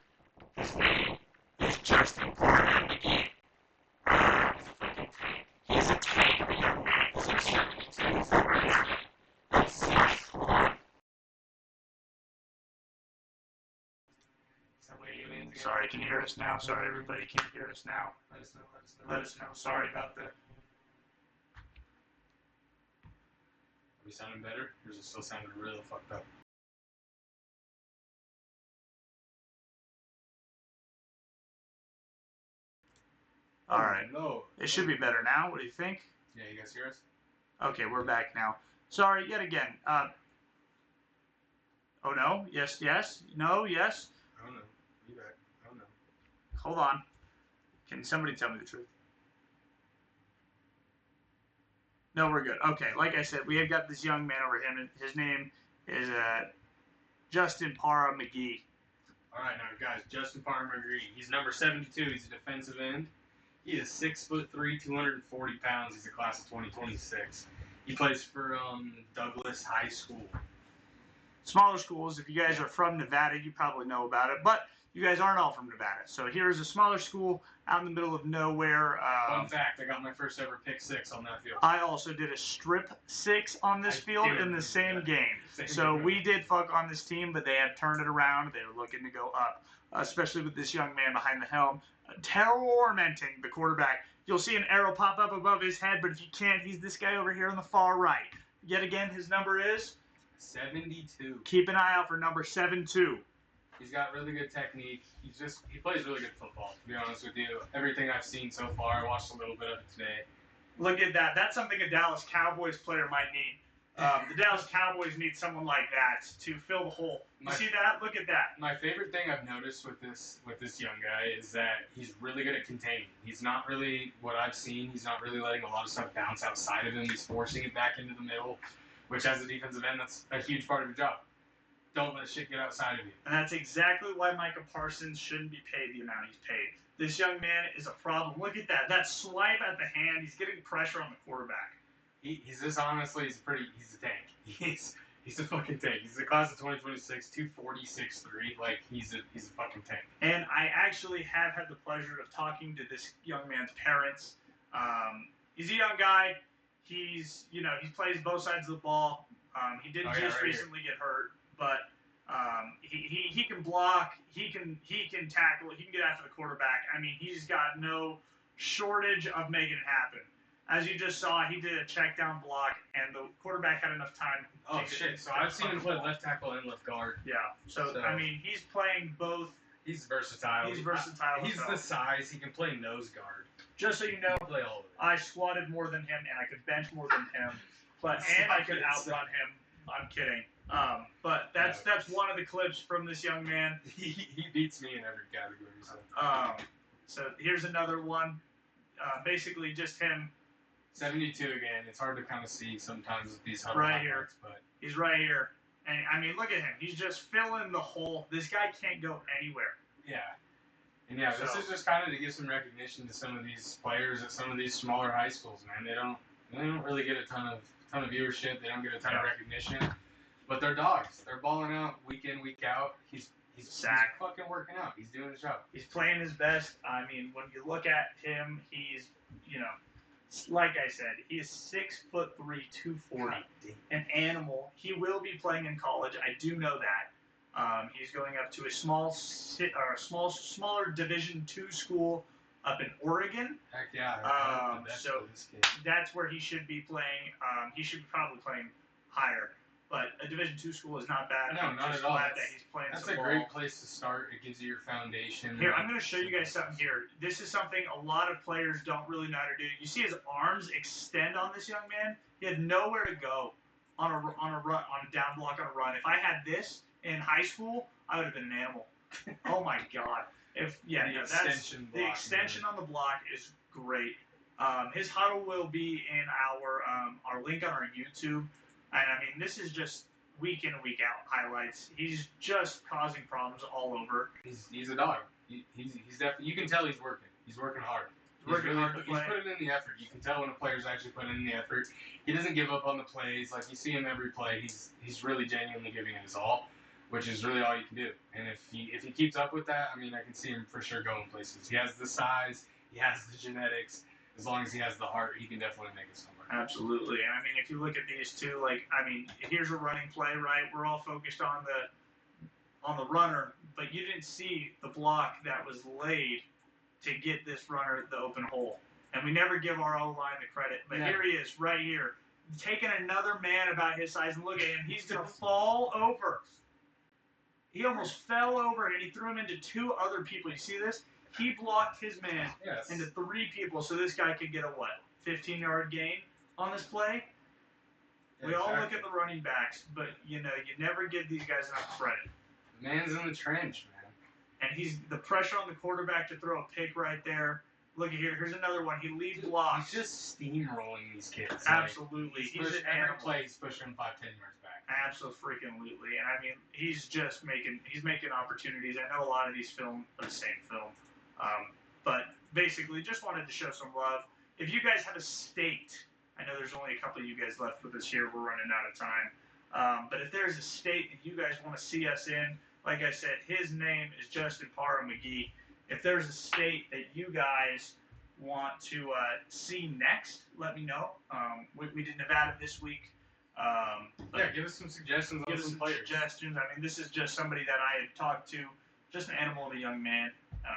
His name is Justin Parra-McGee. He's a fucking tank. He's a tank of a young man. He's in 72 for Wednesday. Let's see hold on. Sorry, can you hear us now? Sorry, everybody, can you hear us now? Let us know. Sorry about that.
Are we sounding better? Or is it still sounding really fucked up?
All right.
No.
It should be better now. What do you think?
Yeah, you guys hear us?
Okay, we're back now. Sorry, yet again. Oh no. Yes. Yes. No. Yes.
I don't know. You back? I don't know.
Hold on. Can somebody tell me the truth? No, we're good. Okay, like I said, we have got this young man over here. His name is Justin Parra-McGee.
All right, now guys, Justin Parra-McGee. He's number 72. He's a defensive end. He is 6'3", 240 pounds. He's a class of 2026. He plays for Douglas High School.
Smaller schools. If you guys are from Nevada, you probably know about it. But you guys aren't all from Nevada. So here's a smaller school out in the middle of nowhere.
Fun fact, I got my first ever pick 6 on that field.
I also did a strip 6 on this field in the same game. So we did fuck on this team, but they had turned it around. They were looking to go up, especially with this young man behind the helm, tormenting the quarterback. You'll see an arrow pop up above his head, but if you can't, he's this guy over here on the far right. Yet again, his number is
72.
Keep an eye out for number 72.
He's got really good technique. He plays really good football, to be honest with you. Everything I've seen so far, I watched a little bit of it today.
Look at that. That's something a Dallas Cowboys player might need. The Dallas Cowboys need someone like that to fill the hole. You see that? Look at that.
My favorite thing I've noticed with this young guy is that he's really good at containing. He's not really, what I've seen, he's not really letting a lot of stuff bounce outside of him. He's forcing it back into the middle, which as a defensive end, that's a huge part of your job. Don't let shit get outside of you.
And that's exactly why Micah Parsons shouldn't be paid the amount he's paid. This young man is a problem. Look at that. That swipe at the hand, he's getting pressure on the quarterback.
He's a tank. He's a fucking tank. He's the class of 2026, 246.3. Like, he's a fucking tank.
And I actually have had the pleasure of talking to this young man's parents. He's a young guy. He plays both sides of the ball. He did recently get hurt, but he can block. He can tackle. He can get after the quarterback. I mean, he's got no shortage of making it happen. As you just saw, he did a check down block, and the quarterback had enough time.
Oh shit! So I've seen him play left tackle and left guard.
Yeah. So I mean, he's playing both.
He's versatile.
He's versatile.
He's the size. He can play nose guard.
Just so you know,
play all of it.
I squatted more than him, and I could bench more than him, and I could outrun him. I'm kidding. But that's one of the clips from this young man.
He beats me in every category.
So here's another one. Basically, just him.
72 again. It's hard to kind of see sometimes with these Hudl
right here.
But
he's right here, and I mean, look at him. He's just filling the hole. This guy can't go anywhere.
Yeah. And this is just kind of to give some recognition to some of these players at some of these smaller high schools, man. They don't really get a ton of viewership. They don't get a ton of recognition, but they're dogs. They're balling out week in, week out. He's fucking working out. He's doing his job.
He's playing his best. I mean, when you look at him, he's like I said, he is 6'3", 240, an animal. He will be playing in college. I do know that. He's going up to a smaller Division II school up in Oregon.
Heck yeah.
So that's where he should be playing. He should be probably playing higher. But a Division II school is not bad.
No, not at all.
That he's playing
that's
some
a
ball.
great place to start. It gives you your foundation.
Here, I'm going to show you guys something here. This is something a lot of players don't really know how to do. You see his arms extend on this young man? He had nowhere to go on a run, on a down block, on a run. If I had this in high school, I would have been an animal. Oh my God. The extension on the block is great. His Hudl will be in our link on our YouTube. And I mean, this is just week in and week out highlights. He's just causing problems all over.
He's a dog. He's definitely. You can tell he's working. He's working hard. He's putting in the effort. You can tell when a player's actually putting in the effort. He doesn't give up on the plays. Like, you see him every play. He's really genuinely giving it his all, which is really all you can do. And if he keeps up with that, I mean, I can see him for sure going places. He has the size. He has the genetics. As long as he has the heart, he can definitely make it somewhere.
Absolutely. And I mean, if you look at these two, here's a running play, right? We're all focused on the runner, but you didn't see the block that was laid to get this runner the open hole. And we never give our O-line the credit. But here he is, right here, taking another man about his size, and look at him. He's going to fall over. He almost fell over, and he threw him into two other people. You see this? He blocked his man into three people, so this guy could get a 15-yard gain on this play? We all look at the running backs, but you never give these guys enough credit.
The man's in the trench, man.
And he's the pressure on the quarterback to throw a pick right there. Look at here. Here's another one. He leads blocks.
He's just steamrolling these kids.
Absolutely.
He's an animal. Every play, he's pushing 5-10 yards back.
Absolutely. And I mean, he's making opportunities. I know a lot of these film the same film. But basically, just wanted to show some love. If you guys have a state, I know there's only a couple of you guys left with us here. We're running out of time. But if there's a state that you guys want to see us in, Like I said, his name is Justin Parra-McGee. If there's a state that you guys want to see next, let me know. We did Nevada this week.
Give us some suggestions on
Give us
some
some
players.
suggestions. I mean, this is just somebody that I had talked to, just an animal of a young man,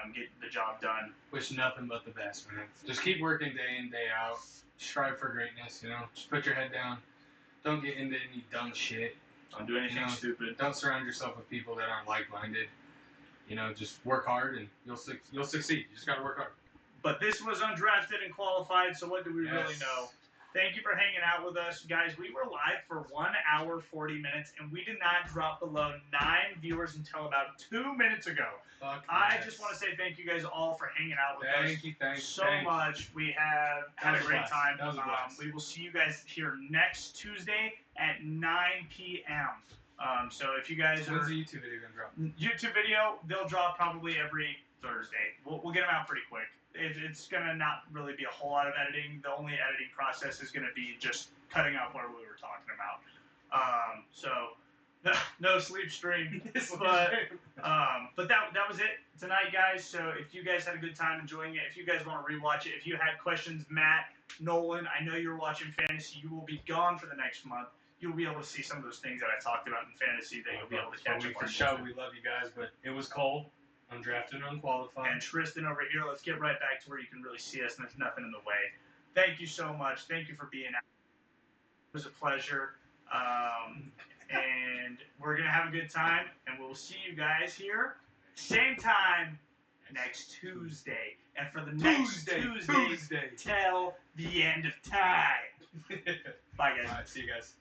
getting the job done.
Wish nothing but the best, man. Just keep working day in, day out. Strive for greatness, Just put your head down. Don't get into any dumb shit.
Don't do anything stupid.
Don't surround yourself with people that aren't like-minded. Just work hard and you'll succeed. You just gotta work hard.
But this was Undrafted and Qualified, so what do we really know? Thank you for hanging out with us, guys. We were live for 1 hour, 40 minutes, and we did not drop below 9 viewers until about 2 minutes ago. I just want to say thank you guys all for hanging out with us.
Thank you
so much. We have had a great time. We will see you guys here next Tuesday at 9 p.m. So if you guys
When's the YouTube video gonna drop?
YouTube video, they'll drop probably every Thursday. We'll get them out pretty quick. It's going to not really be a whole lot of editing. The only editing process is going to be just cutting out what we were talking about. So, no sleep stream. but that was it tonight, guys. So if you guys had a good time enjoying it, if you guys want to rewatch it, if you had questions, Matt, Nolan, I know you're watching fantasy. You will be gone for the next month. You'll be able to see some of those things that I talked about in fantasy that you'll be able to catch up
for
on.
sure. We love you guys, but it was cold. Undrafted and unqualified.
And Tristan over here, let's get right back to where you can really see us and there's nothing in the way. Thank you so much. Thank you for being out. It was a pleasure. And we're going to have a good time. And we'll see you guys here, same time, next Tuesday. And for the next Tuesday till the end of time. Bye, guys.
All right, see you guys.